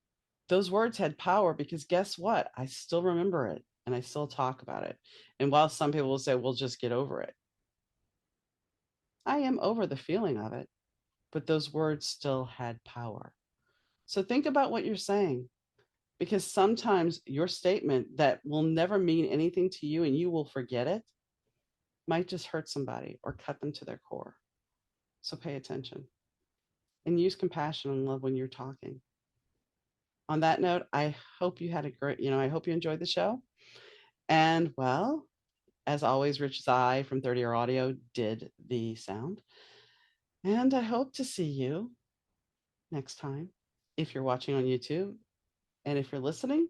A: those words had power because guess what? I still remember it and I still talk about it. And while some people will say, we'll just get over it, I am over the feeling of it, but those words still had power. So think about what you're saying, because sometimes your statement that will never mean anything to you and you will forget it might just hurt somebody or cut them to their core. So pay attention and use compassion and love when you're talking. On that note, I hope you had a great, I hope you enjoyed the show. And well, as always, Rich Zai from 30 Year Audio did the sound. And I hope to see you next time if you're watching on YouTube. And if you're listening,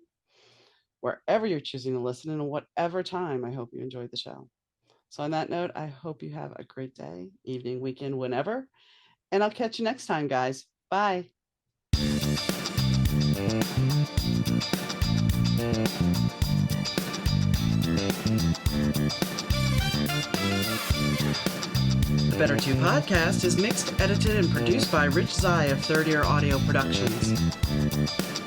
A: wherever you're choosing to listen and whatever time, I hope you enjoyed the show. So on that note, I hope you have a great day, evening, weekend, whenever. And I'll catch you next time, guys. Bye. The Better 2 podcast is mixed, edited, and produced by Rich Zai of 30 Year Audio Productions.